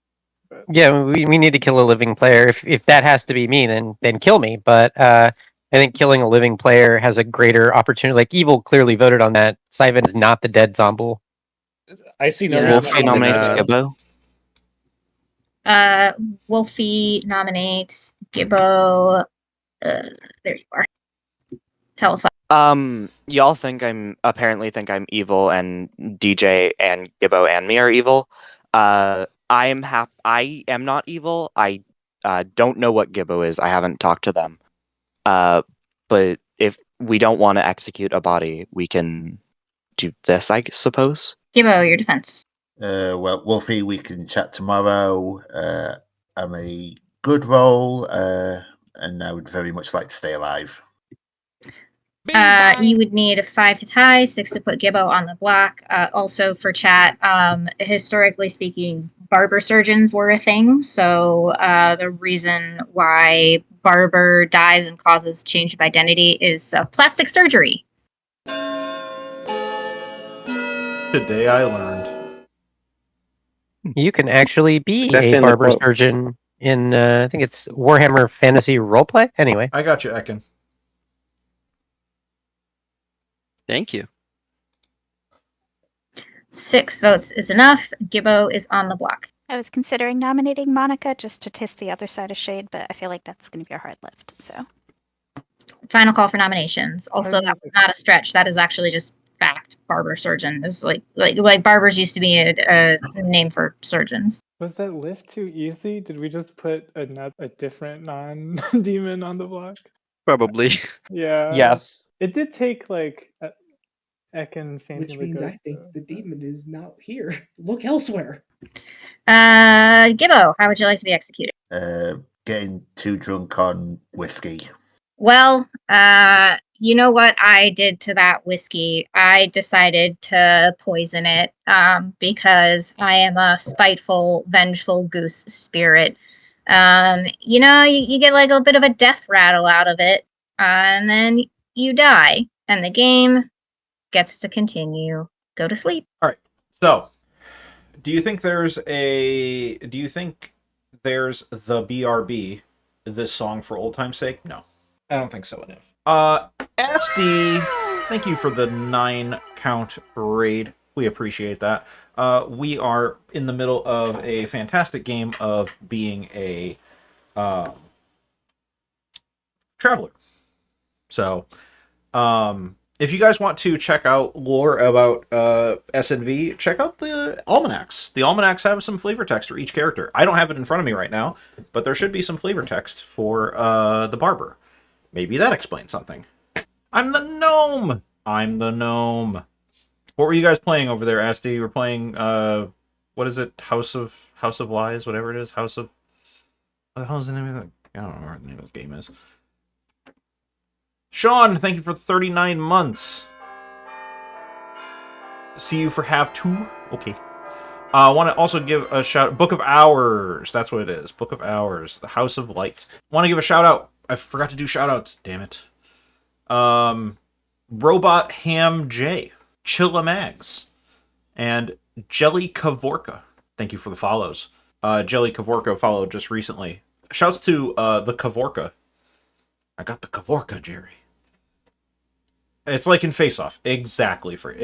but Yeah, we need to kill a living player. If that has to be me, then kill me. But I think killing a living player has a greater opportunity. Like Evil clearly voted on that. Sivan is not the dead Zomble. I see no Yeah, reason Wolfie not to nominates do that. Gibbo. Wolfie nominates Gibbo. There you are. Tell us. Y'all apparently think I'm evil, and DJ and Gibbo and me are evil. I am not evil. I don't know what Gibbo is. I haven't talked to them. But if we don't want to execute a body, we can do this, I suppose. Gibbo, your defense. Well, Wolfie, we can chat tomorrow. I'm a good roll, and I would very much like to stay alive. You would need 5 to tie, 6 to put Gibbo on the block. Also for chat, historically speaking, barber surgeons were a thing. So the reason why barber dies and causes change of identity is plastic surgery. Today I learned. You can actually be It's actually a in the barber quote. surgeon in I think it's Warhammer Fantasy Roleplay. Anyway, I got you, Ekin. Thank you. 6 votes is enough. Gibbo is on the block. I was considering nominating Monica just to test the other side of Shade, but I feel like that's going to be a hard lift. So, Final call for nominations. Also, that was not a stretch. That is actually just fact. Barber surgeon is like barbers used to be a name for surgeons. was that lift too easy? Did we just put a different non-demon on the block? Probably. Yeah. Yes. It did take like Ekin fainting Which the means I ghost, think though. the demon is not here. Look elsewhere. Gibbo, how would you like to be executed? Getting too drunk on whiskey. Well, you know what I did to that whiskey? I decided to poison it because I am a spiteful, vengeful goose spirit. You get like a bit of a death rattle out of it, and then you die, and the game gets to continue. Go to sleep. All right. So, do you think there's the BRB, this song for old time's sake? No. I don't think so, Enough. SD, thank you for the 9 count raid. We appreciate that. We are in the middle of a fantastic game of being a traveler. So, if you guys want to check out lore about SNV, check out the almanacs. The almanacs have some flavor text for each character. I don't have it in front of me right now, but there should be some flavor text for the barber. Maybe that explains something. I'm the gnome! I'm the gnome. What were you guys playing over there, Asti? We're playing, what is it? House of Lies, whatever it is. What the hell is the name of that? I don't know what the name of the game is. Sean, thank you for 39 months. See you for half 2? Okay. I want to also give a shout. Book of Hours. That's what it is. Book of Hours. The House of Light. Want to give a shout out. I forgot to do shout outs. Damn it. Robot Ham J. Chilla Mags. And Jelly Kavorka. Thank you for the follows. Jelly Kavorka followed just recently. Shouts to the Kavorka. I got the Kavorka, Jerry. It's like in Face Off. Exactly. Fraser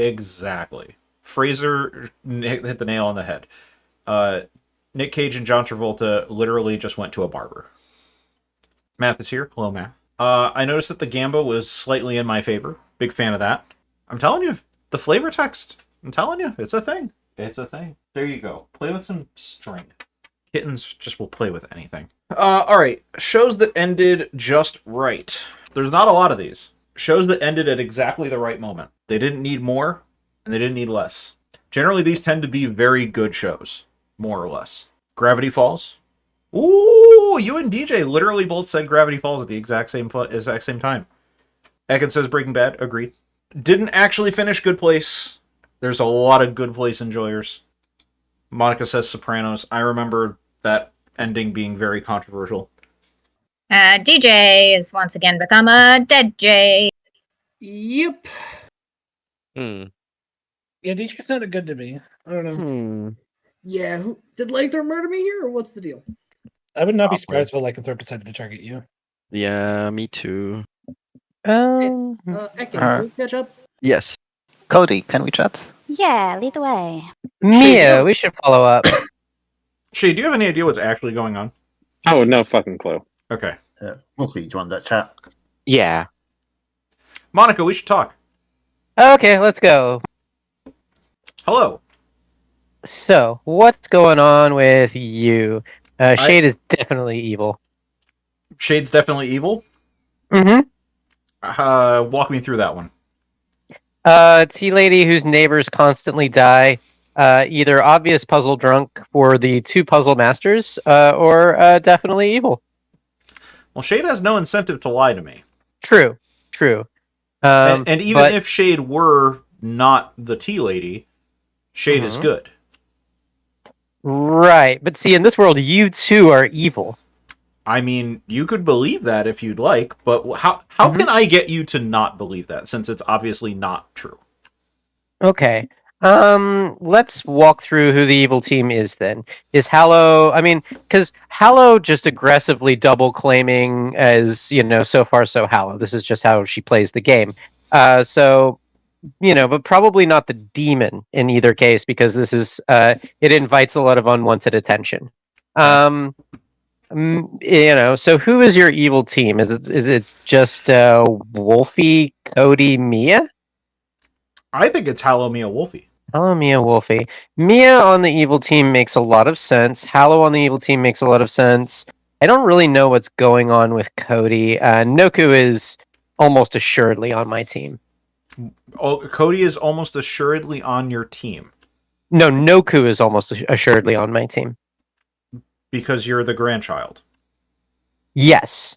hit the nail on the head. Nick Cage and John Travolta literally just went to a barber. Math is here. Hello, Math. I noticed that the Gamba was slightly in my favor. Big fan of that. I'm telling you, the flavor text. I'm telling you, it's a thing. It's a thing. There you go. Play with some string. Kittens just will play with anything. Alright. Shows that ended just right. There's not a lot of these. Shows that ended at exactly the right moment. They didn't need more, and they didn't need less. Generally, these tend to be very good shows. More or less. Gravity Falls. Ooh, you and DJ literally both said Gravity Falls at the exact same time. Ekin says Breaking Bad. Agreed. Didn't actually finish Good Place. There's a lot of Good Place enjoyers. Monica says Sopranos. I remember that ending being very controversial. DJ has once again become a dead J. Yep. Hmm. Yeah, DJ sounded good to me. I don't know. Yeah, did Lathrop murder me here, or what's the deal? I would not be surprised if Lycanthrope decided to target you. Yeah, me too. Ekin, can we catch up? Yes. Cody, can we chat? Yeah, lead the way. Mia, we should follow up. Shay, do you have any idea what's actually going on? Oh, no fucking clue. Okay. Wolfie, do you want that chat? Yeah. Monica, we should talk. Okay, let's go. Hello. So, what's going on with you? Shade is definitely evil. Shade's definitely evil? Mm-hmm. Walk me through that one. Tea lady whose neighbors constantly die. Either obvious puzzle drunk for the two puzzle masters, or definitely evil. Well, Shade has no incentive to lie to me. True. And even if Shade were not the tea lady, Shade is good. Right, but see, in this world, you too are evil. I mean, you could believe that if you'd like, but how can I get you to not believe that, since it's obviously not true? Okay. Let's walk through who the evil team is then. Is Hallow, because Hallow just aggressively double claiming as, so far so Hallow. This is just how she plays the game. But probably not the demon in either case, because this is, it invites a lot of unwanted attention. So who is your evil team? Is it just Wolfie, Cody, Mia? I think it's Hallow, Mia, Wolfie. Hallow, Mia, Wolfie. Mia on the evil team makes a lot of sense. Hallow on the evil team makes a lot of sense. I don't really know what's going on with Cody. Noku is almost assuredly on my team. Oh, Cody is almost assuredly on your team. No, Noku is almost assuredly on my team. Because you're the grandchild. Yes.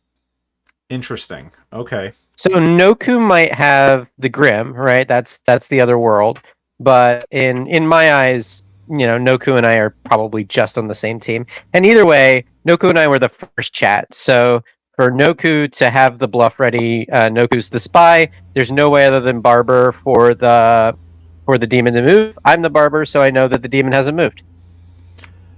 Interesting. Okay. So Noku might have the Grim, right? That's the other world. But in my eyes, Noku and I are probably just on the same team. And either way, Noku and I were the first chat. So for Noku to have the bluff ready, Noku's the spy. There's no way other than Barber for the demon to move. I'm the Barber, so I know that the demon hasn't moved.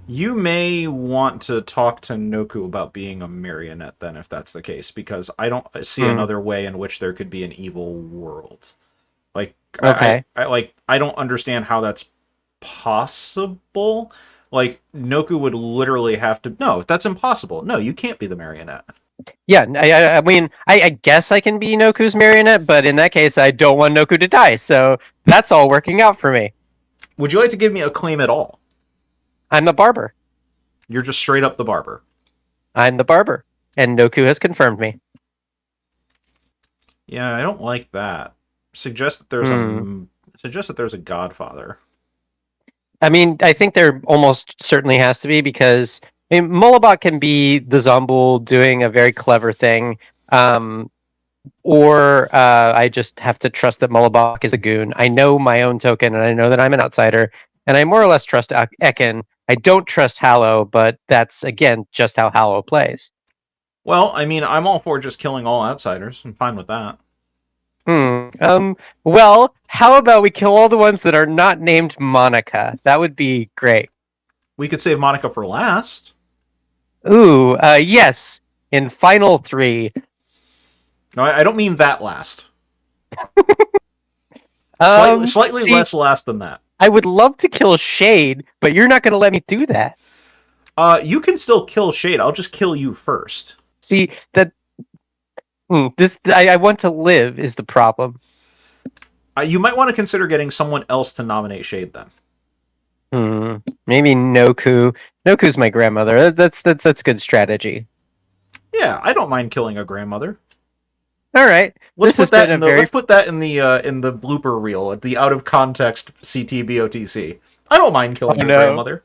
You may want to talk to Noku about being a marionette then, if that's the case, because I don't see another way in which there could be an evil world. Like, okay. I don't understand how that's possible. Like, Noku would literally have to... No, that's impossible. No, you can't be the marionette. Yeah, I guess I can be Noku's marionette, but in that case, I don't want Noku to die, so that's all working out for me. Would you like to give me a claim at all? I'm the Barber. You're just straight up the Barber. I'm the Barber, and Noku has confirmed me. Yeah, I don't like that. Suggest that there's a Godfather. I think there almost certainly has to be, because Mullabot can be the Zombul doing a very clever thing, or I just have to trust that Mullabot is a goon. I know my own token, and I know that I'm an outsider, and I more or less trust Ekin. I don't trust Hallow, but that's, again, just how Hallow plays. Well, I'm all for just killing all outsiders. I'm fine with that. Well, how about we kill all the ones that are not named Monica? That would be great. We could save Monica for last. Ooh, yes. In Final 3. No, I don't mean that last. Slightly less last than that. I would love to kill Shade, but you're not going to let me do that. You can still kill Shade. I'll just kill you first. See, that I want to live is the problem. You might want to consider getting someone else to nominate Shade then. Maybe Noku. Noku's my grandmother. That's good strategy. Yeah, I don't mind killing a grandmother. All right. Let's put that in the blooper reel at the out of context CTBOTC. I don't mind killing your grandmother.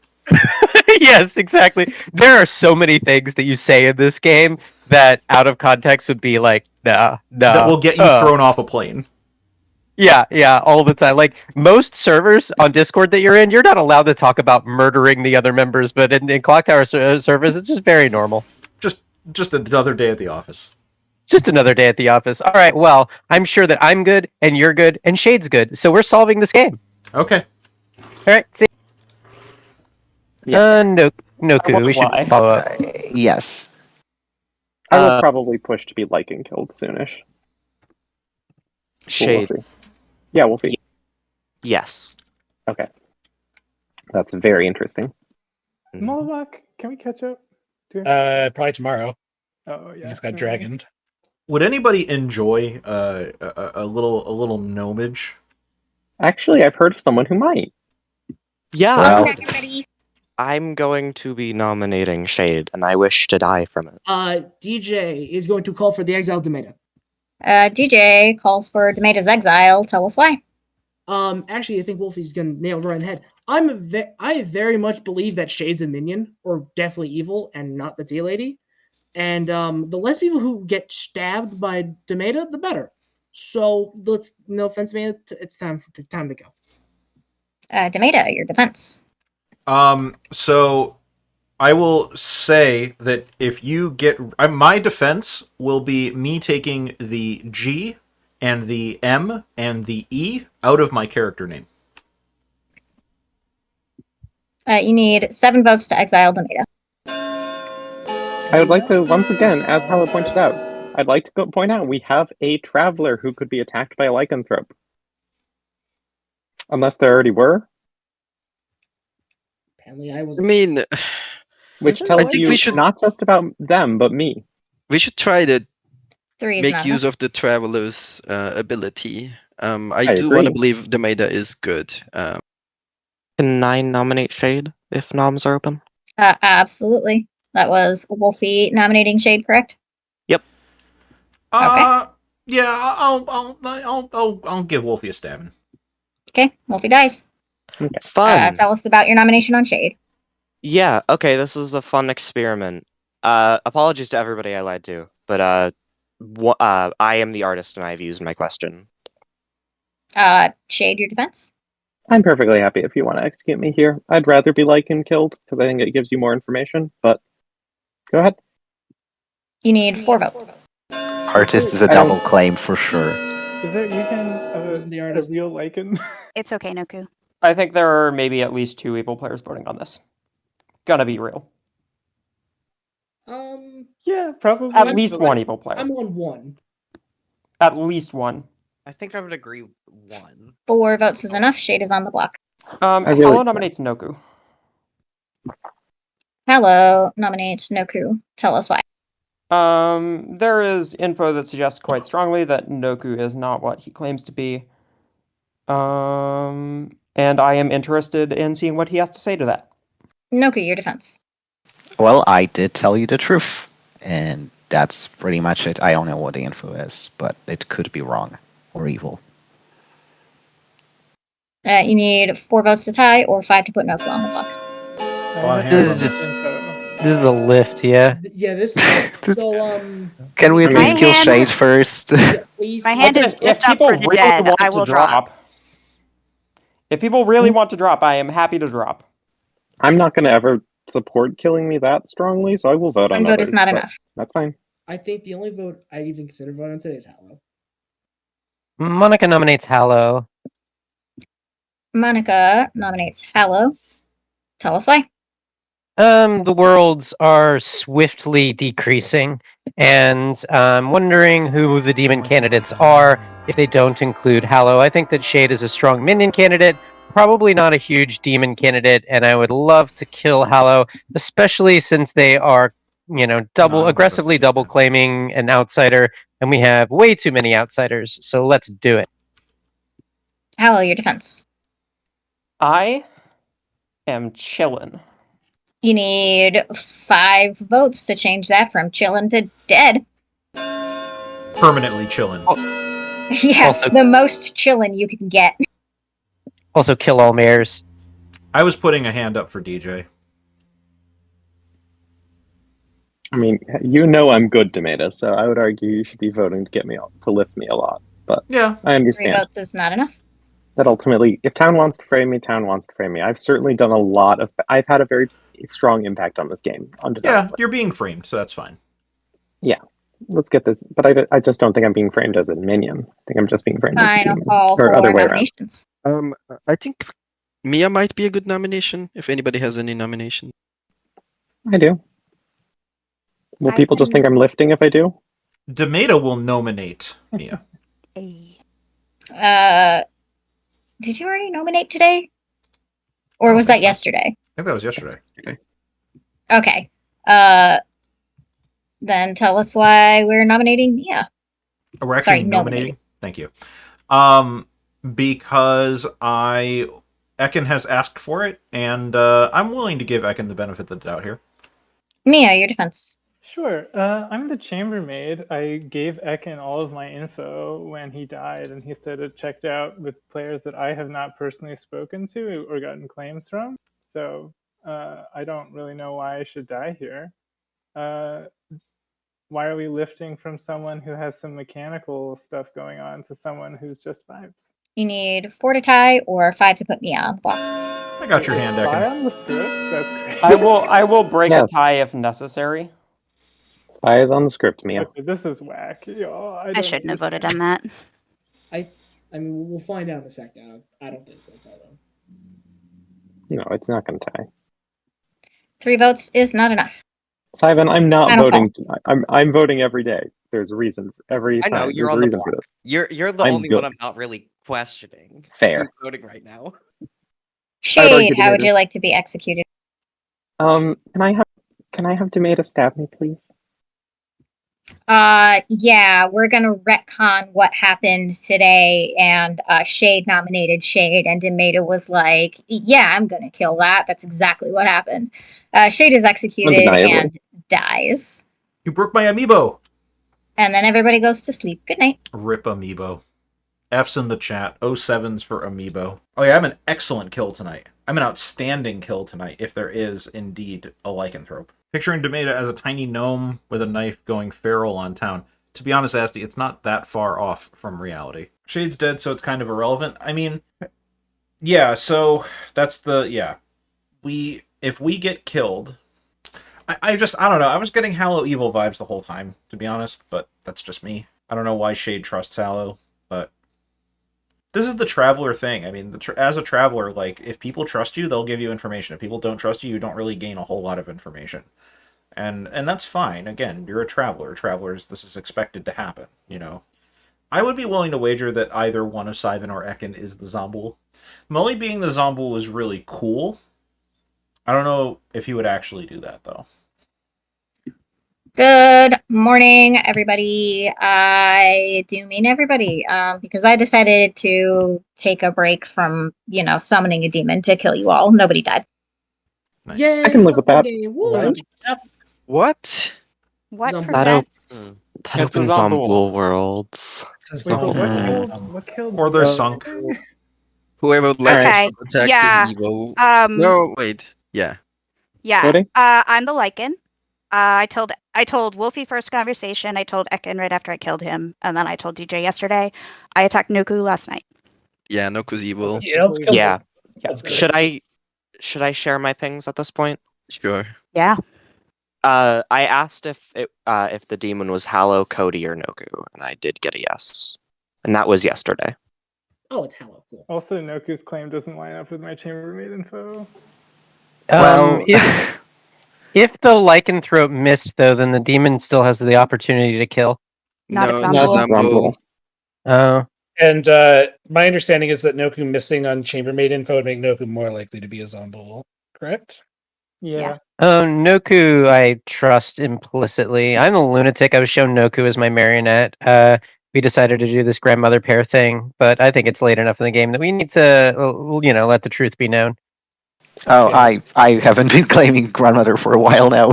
Yes, exactly. There are so many things that you say in this game that out of context would be like, nah. That will get you thrown off a plane. Yeah, all the time. Like most servers on Discord that you're in, you're not allowed to talk about murdering the other members, but in Clock Tower servers, it's just very normal. Just another day at the office. Just another day at the office. All right, well, I'm sure that I'm good, and you're good, and Shade's good, so we're solving this game. Okay. All right, see. Yeah. Noku, we should follow up. Yes. I will probably push to be and killed soonish. Shade. We'll see. Yeah, Wolfie. Yes. Okay. That's very interesting. Molobok, can we catch up? Probably tomorrow. Oh yeah. You just got dragoned. Would anybody enjoy a little gnomage? Actually, I've heard of someone who might. Yeah. Well, I'm going to be nominating Shade, and I wish to die from it. DJ is going to call for the exiled Demeta. DJ calls for Demeta's exile. Tell us why. Actually, I think Wolfie's gonna nail it right on the head. I very much believe that Shade's a minion, or definitely evil, and not the tea lady. And the less people who get stabbed by Demeta, the better. So no offense, Demeta, it's time to go. Demeta, your defense. So I will say that if you get my defense will be me taking the G and the M and the E out of my character name. You need 7 votes to exile Demeta. I would like to, once again, as Hala pointed out, I'd like to point out we have a traveler who could be attacked by a lycanthrope. Unless there already were. Apparently I was. I mean, which tells you not just about them, but me. We should try to 3 is make not use enough. of the traveler's ability. I do agree. want to believe the Maida is good. Can I nominate Shade if noms are open? Absolutely. That was Wolfie nominating Shade, correct? Yep. Okay. Yeah, I'll give Wolfie a stabbing. Okay, Wolfie dies. Okay. Fun. Tell us about your nomination on Shade. Yeah, okay, this was a fun experiment. Apologies to everybody I lied to, but I am the artist and I've used my question. Shade, your defense? I'm perfectly happy if you want to execute me here. I'd rather be and killed, because I think it gives you more information, but go ahead. You need 4 votes. Artist is a double claim for sure. Is there even a real lichen? It's okay, Noku. I think there are maybe at least 2 evil players voting on this. Gonna be real. Yeah, probably. At least one evil player. I'm on 1. At least one. I think I would agree 1. 4 votes is enough. Shade is on the block. Hello nominates Noku. Hello nominates Noku. Tell us why. There is info that suggests quite strongly that Noku is not what he claims to be. And I am interested in seeing what he has to say to that. Noku, your defense. Well, I did tell you the truth, and that's pretty much it. I don't know what the info is, but it could be wrong or evil. Mm-hmm. You need 4 votes to tie or 5 to put Noku on the block. This is a lift, yeah. Yeah, this. So Can we at My least kill hand- Shade first? please. My hand is If just up people for the really dead. want I to will drop. If people really want to drop, I am happy to drop. I'm not going to ever support killing me that strongly, so I will vote on 1 vote others, is not but enough. That's fine. I think the only vote I even consider voting on today is Hallow. Monica nominates Hallow. Monica nominates Hallow. Tell us why. The worlds are swiftly decreasing, and I'm wondering who the demon candidates are if they don't include Hallow. I think that Shade is a strong minion candidate, probably not a huge demon candidate, and I would love to kill Hallow, especially since they are aggressively double claiming an outsider, and we have way too many outsiders. So let's do it. Hello, your defense. I am chillin'. You need 5 votes to change that from chillin' to dead. Permanently chillin'. Yeah, Also- the most chillin' you can get. Also, kill all mayors. I was putting a hand up for DJ. I mean, you know I'm good, Tomato, so I would argue you should be voting to get me to lift me a lot. But Yeah, I 3 understand votes is not enough. that ultimately, if town wants to frame me, town wants to frame me. I've certainly done a lot of. I've had a very strong impact on this game, yeah, undeniably. you're being framed, so that's fine. Yeah, let's get this. But I just don't think I'm being framed as a minion. I think I'm just being framed as a Final demon, call or for other way around. nominations. I think Mia might be a good nomination if anybody has any nomination. I do. Will I people just can- think I'm lifting if I do? Tomato will nominate Mia. Did you already nominate today? Or was that yesterday? I think that was yesterday. Okay. Then tell us why we're nominating Mia. We're actually Sorry, nominating. Thank you. Because Ekin has asked for it, and I'm willing to give Ekin the benefit of the doubt here. Mia, your defense. Sure. I'm the chambermaid. I gave Ekin all of my info when he died, and he said it checked out with players that I have not personally spoken to or gotten claims from. So I don't really know why I should die here. Why are we lifting from someone who has some mechanical stuff going on to someone who's just vibes? You need 4 to tie or 5 to put Mia on the block. I got your hand, Spy Ekin. on the script? That's great. I will break Yes. a tie if necessary. Spy is on the script, Mia. Okay, this is whack. Y'all, I shouldn't have voted on that. I mean, we'll find out in a second. I don't think so, though. No, it's not going to tie. 3 votes is not enough. Simon, I'm not Final voting. I'm voting every day. There's a reason for every I time. know you're There's on a the reason block. for this. You're the I'm only good. one I'm not really questioning. Fair. Who's voting right now? Shade, how would you like to be executed? Can I have Tomato stab me, please? Yeah, we're gonna retcon what happened today, and Shade nominated Shade, and Tomato was like, yeah, I'm gonna kill that. That's exactly what happened. Shade is executed Undeniably. and dies. You broke my amiibo. And then everybody goes to sleep. Good night. Rip amiibo. F's in the chat. 07s for amiibo. Oh yeah, I'm an excellent kill tonight. I'm an outstanding kill tonight, if there is indeed a lycanthrope. Picturing Tomato as a tiny gnome with a knife going feral on town. To be honest, Asti, it's not that far off from reality. Shade's dead, so it's kind of irrelevant. I mean, yeah, so that's the, yeah. If we get killed, I don't know. I was getting Hallow Evil vibes the whole time, to be honest, but that's just me. I don't know why Shade trusts Hallow, but this is the traveler thing. I mean, as a traveler, like, if people trust you, they'll give you information. If people don't trust you, you don't really gain a whole lot of information. And that's fine. Again, you're a traveler. Travelers, this is expected to happen, you know. I would be willing to wager that either one of Syvan or Ekin is the Zombul. Mully being the Zombul is really cool. I don't know if he would actually do that, though. Good morning, everybody. I do mean everybody, because I decided to take a break from, summoning a demon to kill you all. Nobody died. Nice. Yay, I can live with that. What? What? What Zombie. prevents? That It's a opens on Zombul. Ghoul Worlds. Wait, but what killed? Or they're sunk. Whoever would like Okay, to attack yeah, is evil. Um, No, wait. Yeah. Yeah. Cody? I'm the Lycan. I told Wolfie first conversation. I told Ekin right after I killed him, and then I told DJ yesterday. I attacked Nuku last night. Yeah, Noku's evil. Yeah, let's kill Yeah. Let's go. Should I share my pings at this point? Sure. Yeah. I asked if the demon was Hallow, Cody, or Noku, and I did get a yes. And that was yesterday. Oh, it's Hallow. Cool. Also, Noku's claim doesn't line up with my chambermaid info. Well, If the lycanthrope missed, though, then the demon still has the opportunity to kill. Not No, a it's Zombul. Zombul. Oh. And my understanding is that Noku missing on chambermaid info would make Noku more likely to be a Zombul, correct? Yeah. Noku, I trust implicitly. I'm a lunatic. I was shown Noku as my marionette. We decided to do this grandmother pair thing, but I think it's late enough in the game that we need to, let the truth be known. Oh, Okay, I haven't been claiming grandmother for a while now.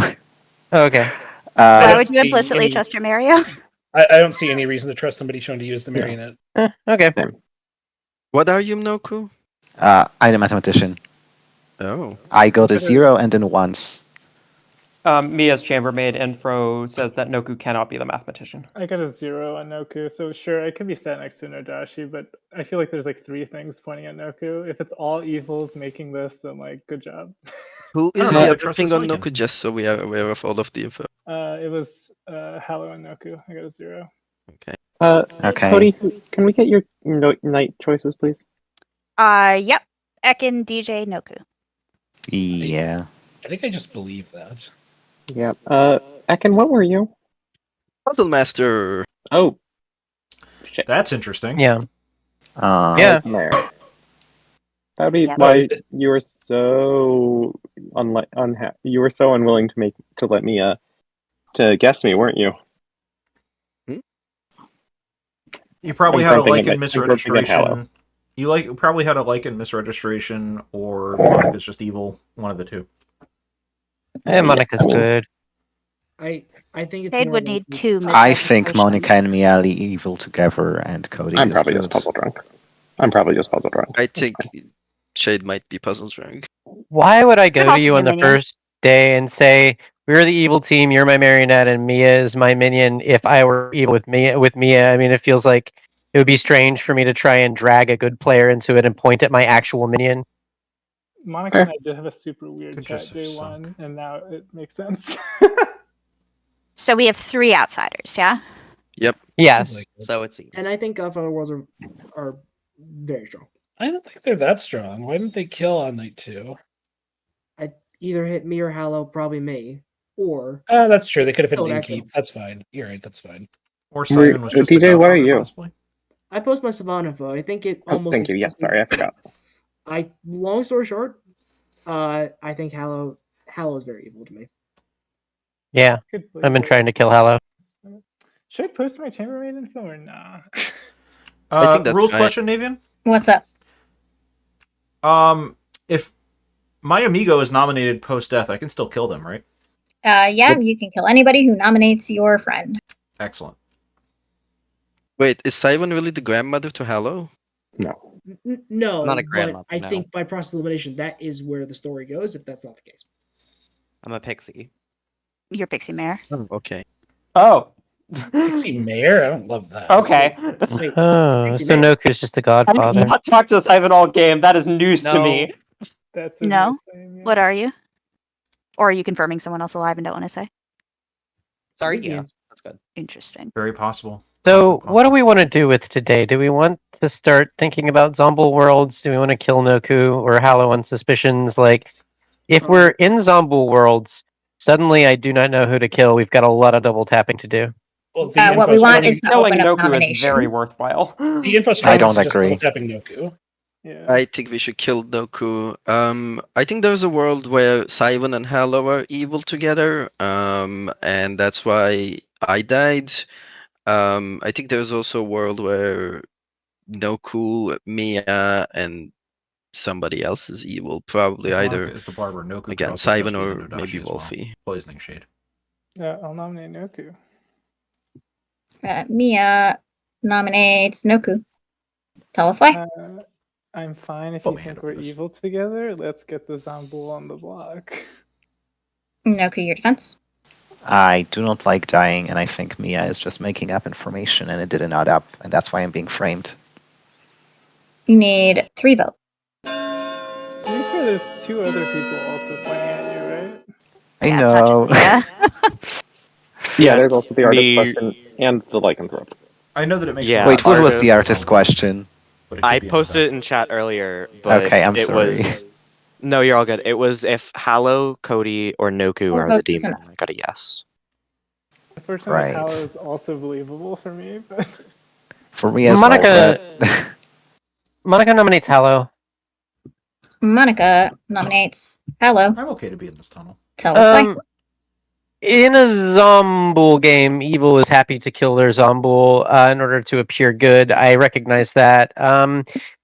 Okay. Why don't would you see implicitly any- trust your Mario? I don't see any reason to trust somebody shown to use the marionette. Okay. What are you, Noku? I'm a mathematician. Oh. I got a Better- 0 and then 1s. Mia's chambermaid info says that Noku cannot be the mathematician. I got a 0 on Noku, so sure, I could be sat next to Nodashi, but I feel like there's like 3 things pointing at Noku. If it's all evils making this, then like, good job. Who I is don't know the if I other trust thing this on weekend. Noku, just so we are aware of all of the info? It was Hallow and Noku. I got a 0. Okay. Okay. Cody, can we get your night choices, please? Yep. Ekin, DJ, Noku. Yeah. I think I just believe that. Yeah. Ekin, what were you? Puzzle Master. Oh. Shit. That's interesting. Yeah. Yeah. That'd be Yep. why you were so you were so unwilling to let me to guess me, weren't you? You probably I'm had a grumping like at and I'm grumping at Hallow. misregistration. You probably had a like and misregistration, or Monica's just evil. One of the two. Yeah, Monica's good. I think it's Jade more would likely- need 2 I think misregistrations. Monica and Mia are evil together, and Cody I'm is probably good. just puzzle drunk. I'm probably just puzzle drunk. I think Shade might be puzzle drunk. Why would I Could go to also you be on the minion. first day and say we're the evil team, you're my marionette, and Mia is my minion? If I were evil with Mia, I mean, it feels like it would be strange for me to try and drag a good player into it and point at my actual minion. Monica and I did have a super weird Could chat just have day sunk. 1, and now it makes sense. So we have 3 outsiders, yeah? Yep. Yes. So it seems. And I think Godfather Worlds are very strong. I don't think they're that strong. Why didn't they kill on night 2? I either hit me or Hallow, probably me, or That's true. They could have hit killed an Ekin. inkeep. That's fine. You're right. That's fine. Or Simon was just the DJ, what are Godfather, you? possibly. I post my Savant info. I think it Oh, almost. thank you. Yes, sorry, I forgot. Long story short, I think Hallow is very evil to me. Yeah. I've been trying to kill Hallow. Should I post my chambermaid info or nah? I think that's Rules fine. question, Navean. What's up? If my amigo is nominated post-death, I can still kill them, right? Yeah, you can kill anybody who nominates your friend. Excellent. Wait, is Simon really the grandmother to Hallow? No. No, Not a but grandmother, I no. think by process of elimination, that is where the story goes. If that's not the case, I'm a pixie. You're Pixie Mayor. Oh, okay. Oh. Pixie Mayor? I don't love that. Okay. Wait, Oh, Pixie so Mayor. Noku's just the I've godfather. not talked to Simon all game. That is news to No. me. That's No? insane, What yeah. are you? Or are you confirming someone else alive and don't want to say? Sorry, Maybe yeah, it's- that's good. Interesting. Very possible. So, Possibly what do we want to do with today? Do we want to start thinking about Zomble worlds? Do we want to kill Noku or Hallow on suspicions? Like, if we're in Zomble worlds, suddenly I do not know who to kill. We've got a lot of double tapping to do. Well, What we info's want probably- is to Killing open up Noku is very nominations. worthwhile. the info's I probably don't just agree. double tapping Noku. Yeah. I think we should kill Doku. I think there's a world where Simon and Hallow are evil together, and that's why I died. I think there's also a world where Noku, Mia, and somebody else is evil. Probably If either Monica is the barber, Noku could again also Simon just be the or Nodashi maybe as well. Wolfie. Poisoning shade. Yeah, I'll nominate Noku. Mia nominates Noku. Tell us why. I'm fine if Put you my hand think over we're this. evil together. Let's get the Zombull on the block. Noku, your defense. I do not like dying, and I think Mia is just making up information, and it didn't add up, and that's why I'm being framed. You need 3 votes. To be fair, there's 2 other people also pointing at you, right? I Yeah, it's not know. just Yeah, Yeah, there's it's also the artist me. question and the lycanthrope. I know that it makes Yeah, more Wait, what was the artists. artist question? but it could I be posted it Nodashi. in chat earlier, but Okay, I'm it sorry. was no, you're all good. It was if Hallow, Cody, or Noku 4 are the votes is demon. enough. I got a yes. Unfortunately, Right. Hallow is also believable for me, but For me as Monica- well, but Monica nominates Hallow. Monica nominates Hallow. I'm okay to be in this tunnel. Tell us why. In a Zombul game, evil is happy to kill their Zombul in order to appear good. I recognize that.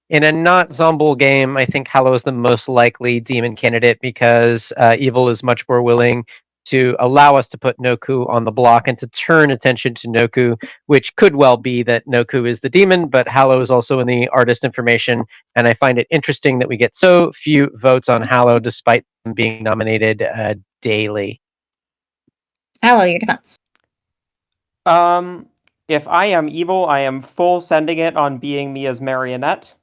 In a not Zombul game, I think Hallow is the most likely demon candidate because evil is much more willing to allow us to put Noku on the block and to turn attention to Noku, which could well be that Noku is the demon, but Hallow is also in the artist information, and I find it interesting that we get so few votes on Hallow despite them being nominated daily. Hallow, your defense. If I am evil, I am full sending it on being Mia's marionette.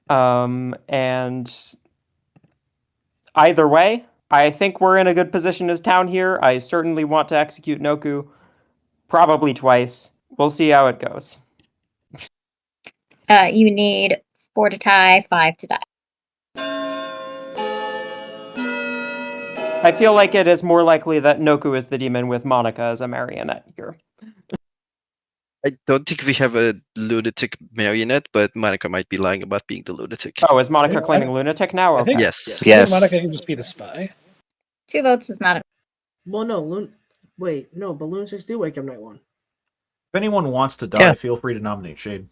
And either way, I think we're in a good position as town here. I certainly want to execute Noku, probably twice. We'll see how it goes. You need 4 to tie, 5 to die. I feel like it is more likely that Noku is the demon with Monica as a marionette here. I don't think we have a lunatic marionette, but Monica might be lying about being the lunatic. Oh, is Monica claiming lunatic now? I think, Okay. Yes. I think Yes. Monica can just be the spy. 2 votes is not a... Well, no, wait, no, but lunatics do wake up night one. If anyone wants to die, Yeah. feel free to nominate Shade.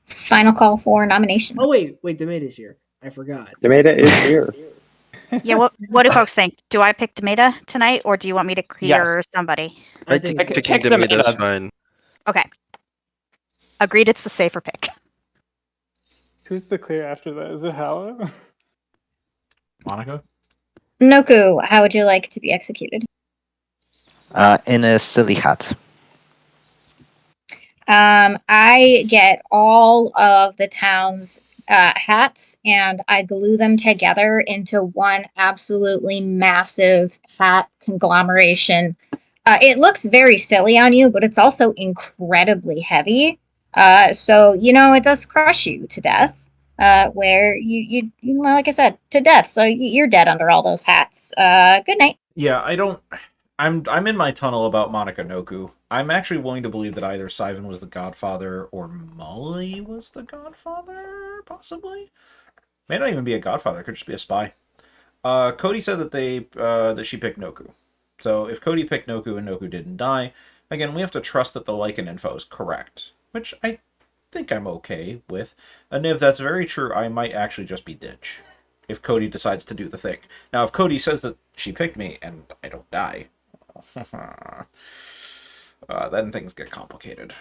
Final call for nomination. Oh wait, Demeta's here. I forgot. Demeta is here. Yeah, what do folks think? Do I pick Demeta tonight, or do you want me to clear somebody? I think picking Demeta is fine. Okay. Agreed, it's the safer pick. Who's the clear after that? Is it Hallow? Monica? Noku, how would you like to be executed? In a silly hat. I get all of the town's hats and I glue them together into one absolutely massive hat conglomeration. It looks very silly on you, but it's also incredibly heavy. So, it does crush you to death. Where you like I said, to death. So you're dead under all those hats. Good night. Yeah, I'm in my tunnel about Monica Noku. I'm actually willing to believe that either Sivan was the Godfather or Molly was the Godfather, possibly. May not even be a Godfather; it could just be a spy. Cody said that that she picked Noku. So if Cody picked Noku and Noku didn't die, again we have to trust that the Lycan info is correct, which I think I'm okay with. And if that's very true, I might actually just be Ditch if Cody decides to do the thing. Now, if Cody says that she picked me and I don't die, then things get complicated.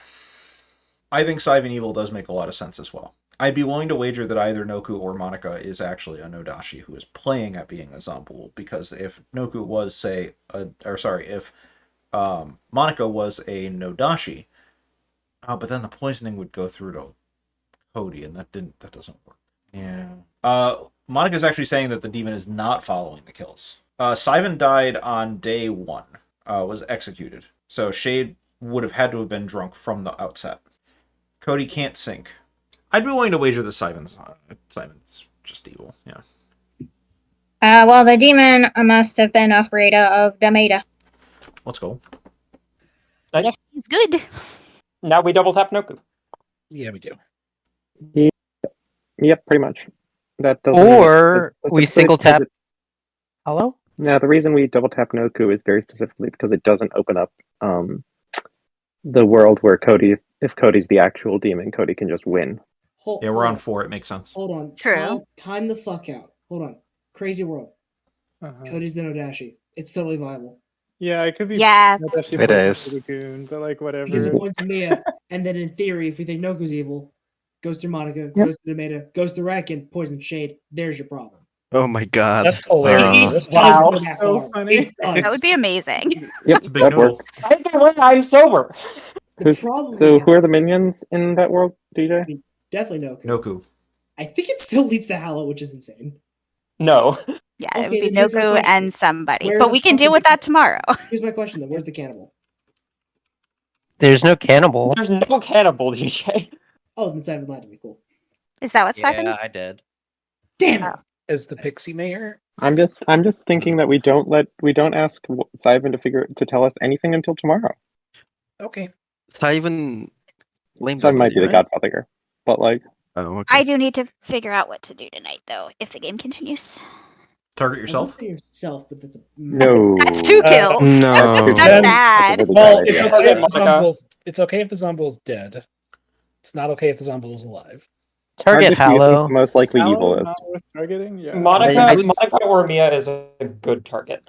I think Sivan Evil does make a lot of sense as well. I'd be willing to wager that either Noku or Monica is actually a Nodashi who is playing at being a Zombul, because if Noku was, if Monica was a Nodashi, but then the poisoning would go through to Cody, and that doesn't work. Yeah. Monica's actually saying that the demon is not following the kills. Sivan died on day 1, was executed. So Shade would have had to have been drunk from the outset. Cody can't sync. I'd be willing to wager that Sivan's just evil, yeah. Well, the demon must have been afraid of Demeta. Let's go. Yes, it's good. Now we double tap Noku. Yeah, we do. Yep, pretty much. That doesn't. Or we single tap. Hello? No, the reason we double tap Noku is very specifically because it doesn't open up the world where if Cody's the actual demon, Cody can just win. Yeah, we're on 4. It makes sense. Hold on. True. Time the fuck out. Hold on. Crazy world. Cody's the Nodashi. It's totally viable. Yeah, it could be. Yeah. Nodashi It points is. to the goon, but like whatever. Because it points to Mia, and then in theory, if we think Noku's evil, goes through Monica, goes through Demeta, goes through Reckon, poison Shade. There's your problem. Oh my god. That's hilarious. It does go that So far. funny. It does. That would be amazing. Yep, It's a big that noodle. works. Either way, I'm sober. The problem So we who are have- the minions in that world, DJ? Definitely Noku. Noku. I think it still leads to Hallow, which is insane. No. Yeah, Okay, it would be then here's my Noku question. and somebody. Where But the we can fuck deal is with the- that tomorrow. Here's my question though: where's the cannibal? There's no cannibal. There's no cannibal, DJ. Oh, then Simon lied to me. Cool. Is that what Yeah, Siphon? I did. Damn it! As the pixie mayor? I'm just thinking that we don't ask Sivan to tell us anything until tomorrow. Okay. Sivan blamed Sivan might be the right? Godfather here, but like. Oh, okay. I do need to figure out what to do tonight, though, if the game continues. Target I would yourself? say yourself, but that's a No. That's 2 kills. No. That's bad. really Well, bad it's idea. okay if the Monica. Zombul's. It's okay if the Zombul's dead. It's not okay if the Zombul's alive. Target do you think Hallow. the most likely Hallow evil is is? not worth targeting. Yeah. Monica or Mia is a good target.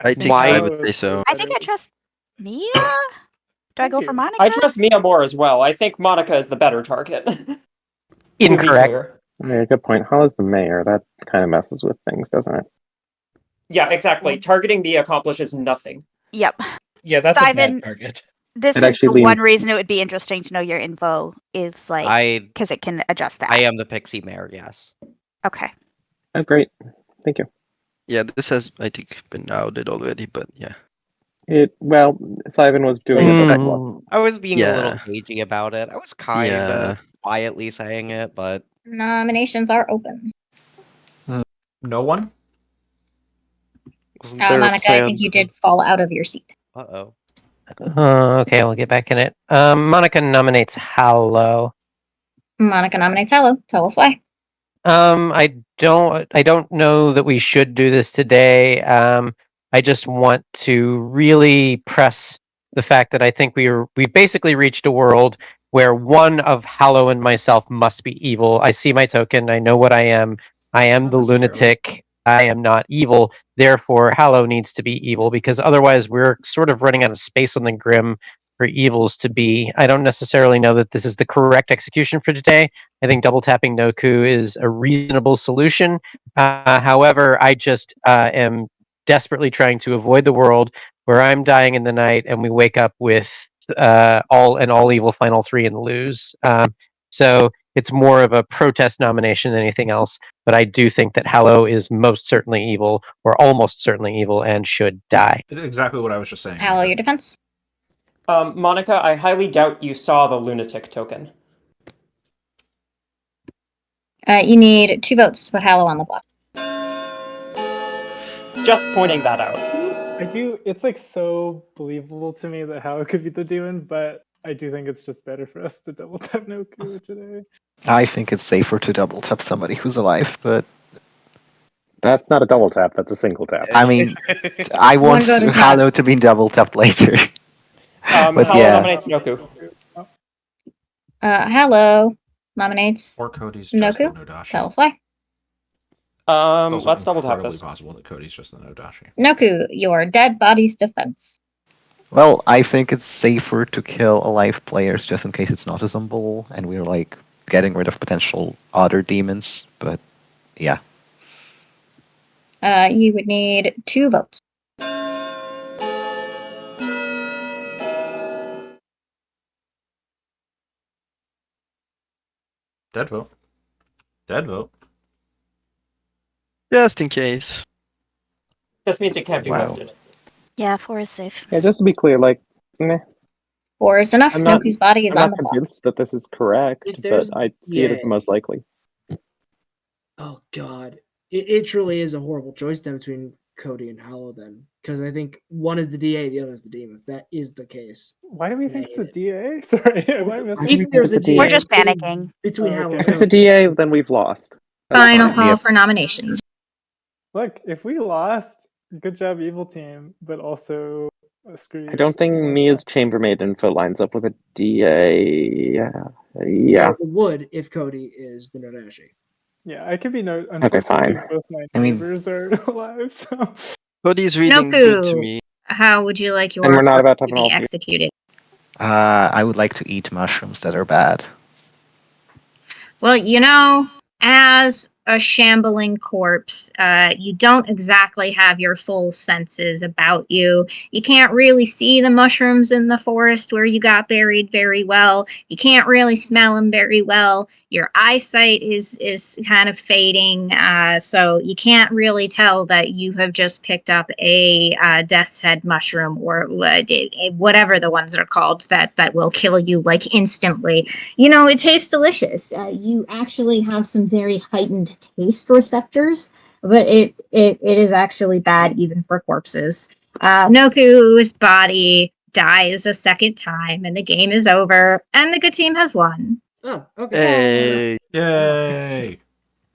I think Why- I would say so. I think I trust Mia. Do I go for Monica? I trust Mia more as well. I think Monica is the better target. To be Incorrect. clear. Yeah, good point. Hollow's the mayor. That kind of messes with things, doesn't it? Yeah, exactly. Targeting Mia accomplishes nothing. Yep. Yeah, that's a Simon, bad target. This It is actually the one leans- reason it would be interesting to know your info is like because it can adjust that. I am the pixie mayor. Yes. Okay. Oh, great. Thank you. Yeah, this has, I think, been outed already, but yeah. Well, Simon was doing it before. I was being a little Yeah. cagey about it. I was kind of Yeah. quietly saying it, but Nominations are open. No one? Wasn't there a Monica, I plan think you to- did fall out of your seat. uh-oh. Okay, I'll get back in it. Monica nominates Hallow. Monica nominates Hello. Tell us why. I don't know that we should do this today. I just want to really press the fact that I think we've basically reached a world where one of Hallow and myself must be evil. I see my token. I know what I am. I am the lunatic. I am not evil. Therefore, Hallow needs to be evil because otherwise we're sort of running out of space on the Grim for evils to be. I don't necessarily know that this is the correct execution for today. I think double tapping Noku is a reasonable solution. However, I just am desperately trying to avoid the world where I'm dying in the night and we wake up with all evil final three and lose. So it's more of a protest nomination than anything else. But I do think that Hallow is most certainly evil, or almost certainly evil, and should die. Exactly what I was just saying. Hello, your defense. Monica, I highly doubt you saw the lunatic token. You need 2 votes to put Hallow on the block. Just pointing that out. I do. It's like so believable to me that Hallow could be the demon, but I do think it's just better for us to double tap Noku today. I think it's safer to double tap somebody who's alive, but That's not a double tap. That's a single tap. I mean, I want vote is not- Hallow to be double tapped later. But Hallow yeah. nominates Noku. Hallow nominates Or Cody's just Noku. the Nodashi. Tell us why. It's also Let's double tap incredibly this. possible that Cody's just the Nodashi. Noku, your dead body's defense. Well, I think it's safer to kill alive players just in case it's not a Zumbul, and we're like getting rid of potential other demons. But yeah. You would need 2 votes. Dead vote. Dead vote. Just in case. This means it can't be Wow. voted. Yeah, 4 is safe. Yeah, just to be clear, like, meh. 4 is enough. I'm not- Noku's body is I'm on not the block. convinced that this is correct, If but there's- I see it as the most likely. Oh God, it truly is a horrible choice then between Cody and Hallow then, because I think one is the DA, the other is the demon. If that is the case, Why do we think Yeah, it's a DA? Sorry, am I missing? if there's a It's a DA, We're just it is panicking. between Oh, Hallow okay. and If it's a Cody. DA, then we've lost. That's Final fine. call for nominations. Look, if we lost, good job, evil team, but also screw you. I don't think Mia's chambermaid info lines up with a DA. Yeah. It would if Cody is the Nodashi. Yeah, I could be no. Unfortunately, fine. both my I mean- neighbors are alive, so. Cody's reading good to Noku, me. how would you like your And we're not about to have to an be all-free. executed? I would like to eat mushrooms that are bad. Well, you know, as a shambling corpse, you don't exactly have your full senses about you. You can't really see the mushrooms in the forest where you got buried very well. You can't really smell them very well. Your eyesight is kind of fading, so you can't really tell that you have just picked up a death's head mushroom or whatever the ones are called that will kill you like instantly. You know, it tastes delicious. You actually have some very heightened taste receptors, but it is actually bad even for corpses. Noku's body dies a second time, and the game is over, and the good team has won. Oh, okay. Hey. Yay!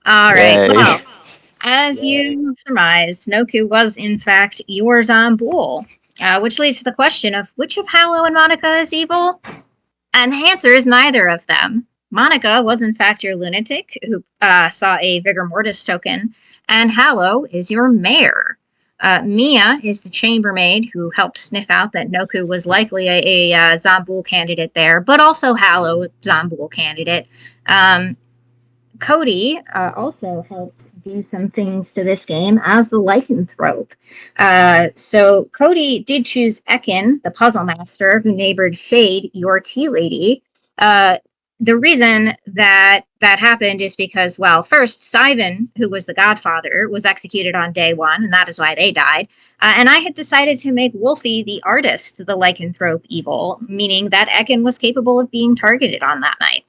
All right. Yay. Well, as you surmise, Noku was in fact your Zombool, which leads to the question of which of Hallow and Monica is evil? And the answer is neither of them. Monica was in fact your lunatic who saw a Vigor Mortis token, and Hallow is your mayor. Mia is the chambermaid who helped sniff out that Noku was likely a Zombool candidate there, but also Hallow Zombool candidate. Cody also helped do some things to this game as the lycanthrope. So Cody did choose Ekin, the puzzle master, who neighbored Shade, your tea lady. The reason that happened is because, well, first, Sivan, who was the godfather, was executed on day one, and that is why they died. And I had decided to make Wolfie the artist, the lycanthrope evil, meaning that Ekin was capable of being targeted on that night.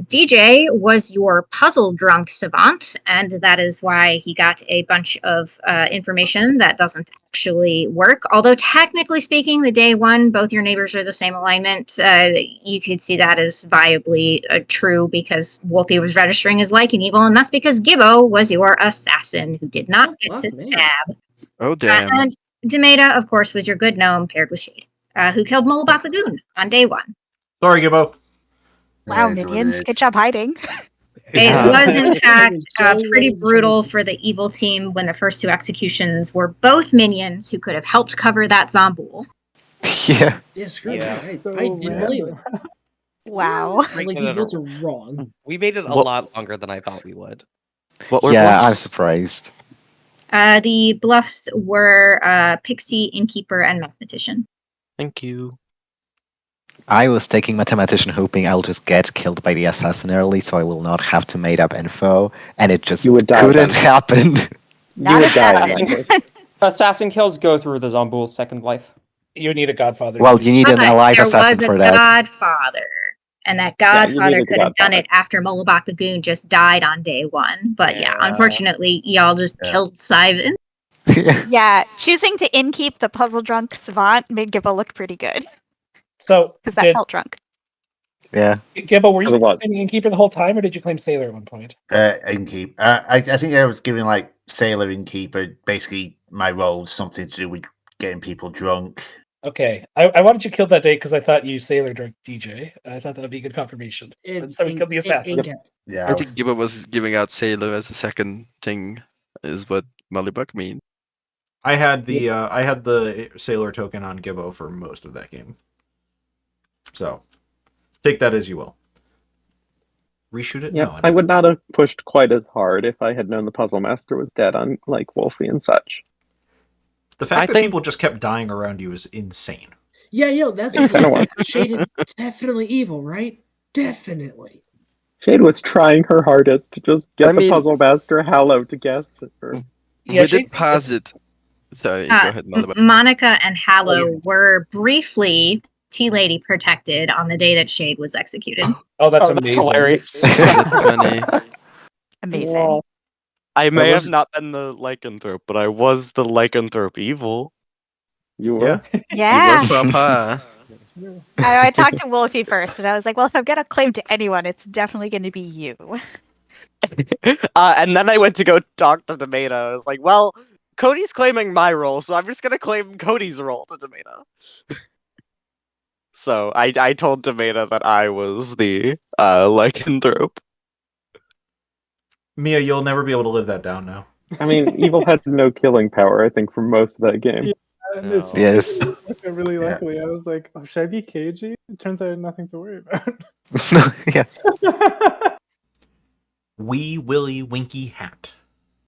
DJ was your puzzle drunk savant, and that is why he got a bunch of information that doesn't actually work. Although, technically speaking, the day one, both your neighbors are the same alignment. You could see that as viably true because Wolfie was registering as like an evil, and that's because Gibbo was your assassin who did not get to stab. Oh, damn. And Demeta, of course, was your good gnome paired with Shade, who killed Molebot the Goon on day one. Sorry, Gibbo. Wow, minions, good job hiding. It was, in fact, So pretty ready to brutal for the evil team when the first two executions were both minions who could have helped cover that Zombool. Yeah. Yeah, screw Yeah. that. So I didn't believe it. Wow. I was like, these votes are wrong. We made it a What- lot longer than I thought we would. What were Yeah, I'm bluffs? surprised. The bluffs were Pixie, Innkeeper, and Mathematician. Thank you. I was taking Mathematician hoping I'll just get killed by the assassin early so I will not have to made up info, and it just You would die couldn't then. happen. You Not would if die that in that happened. case. Assassin kills go through the Zombool's second life. You need a godfather. Well, you need an But alive there assassin was a for that. godfather, and that Yeah, you godfather needed the could have done godfather. it after Molebot the Goon just died on day one. But yeah, Yeah. unfortunately, y'all just killed Sivan. Yeah, choosing to inkeep the puzzle drunk savant made Gibbo look pretty good So, because that did felt drunk. Yeah. Gibbo, were you It was. claiming Innkeeper the whole time, or did you claim Sailor at one point? Innkeep. I think I was giving like sailor innkeeper. Basically, my role was something to do with getting people drunk. Okay, I wanted you killed that day because I thought you Sailor drunk DJ. I thought that would be a good confirmation. And so we killed the assassin. Yeah, I think Gibbo was giving out Sailor as a second thing, is what Mollybug means. I had the sailor token on Gibbo for most of that game. So take that as you will. Reshoot it? Yeah, No. I would not have pushed quite as hard if I had known the puzzle master was dead on like Wolfie and such. The fact that people just kept dying around you is insane. Yeah, yo, that's It kinda was. Shade is definitely evil, right? Definitely. Shade was trying her hardest to just get I the mean- puzzle master Hallow to guess her. Yeah, we did pass it. Sorry, go ahead, Mollybug. Monica and Hallow were briefly Tea Lady protected on the day that Shade was executed. Oh, that's That's amazing. hilarious. That's funny. Amazing. I may was- have not been the lycanthrope, but I was the lycanthrope evil. You were? Yeah. You were Papa. I talked to Wolfie first, and I was like, well, if I'm going to claim to anyone, it's definitely going to be you. And then I went to go talk to Demeta. I was like, well, Cody's claiming my role, so I'm just gonna claim Cody's role to Demeta. So I told Demeta that I was the lycanthrope. Mia, you'll never be able to live that down now. I mean, evil had no killing power, I think, for most of that game. And it's Yes. really luckily. I was like, oh, should I be cagey? It turns out I had nothing to worry about. Yeah. Wee Willie Winky Hat.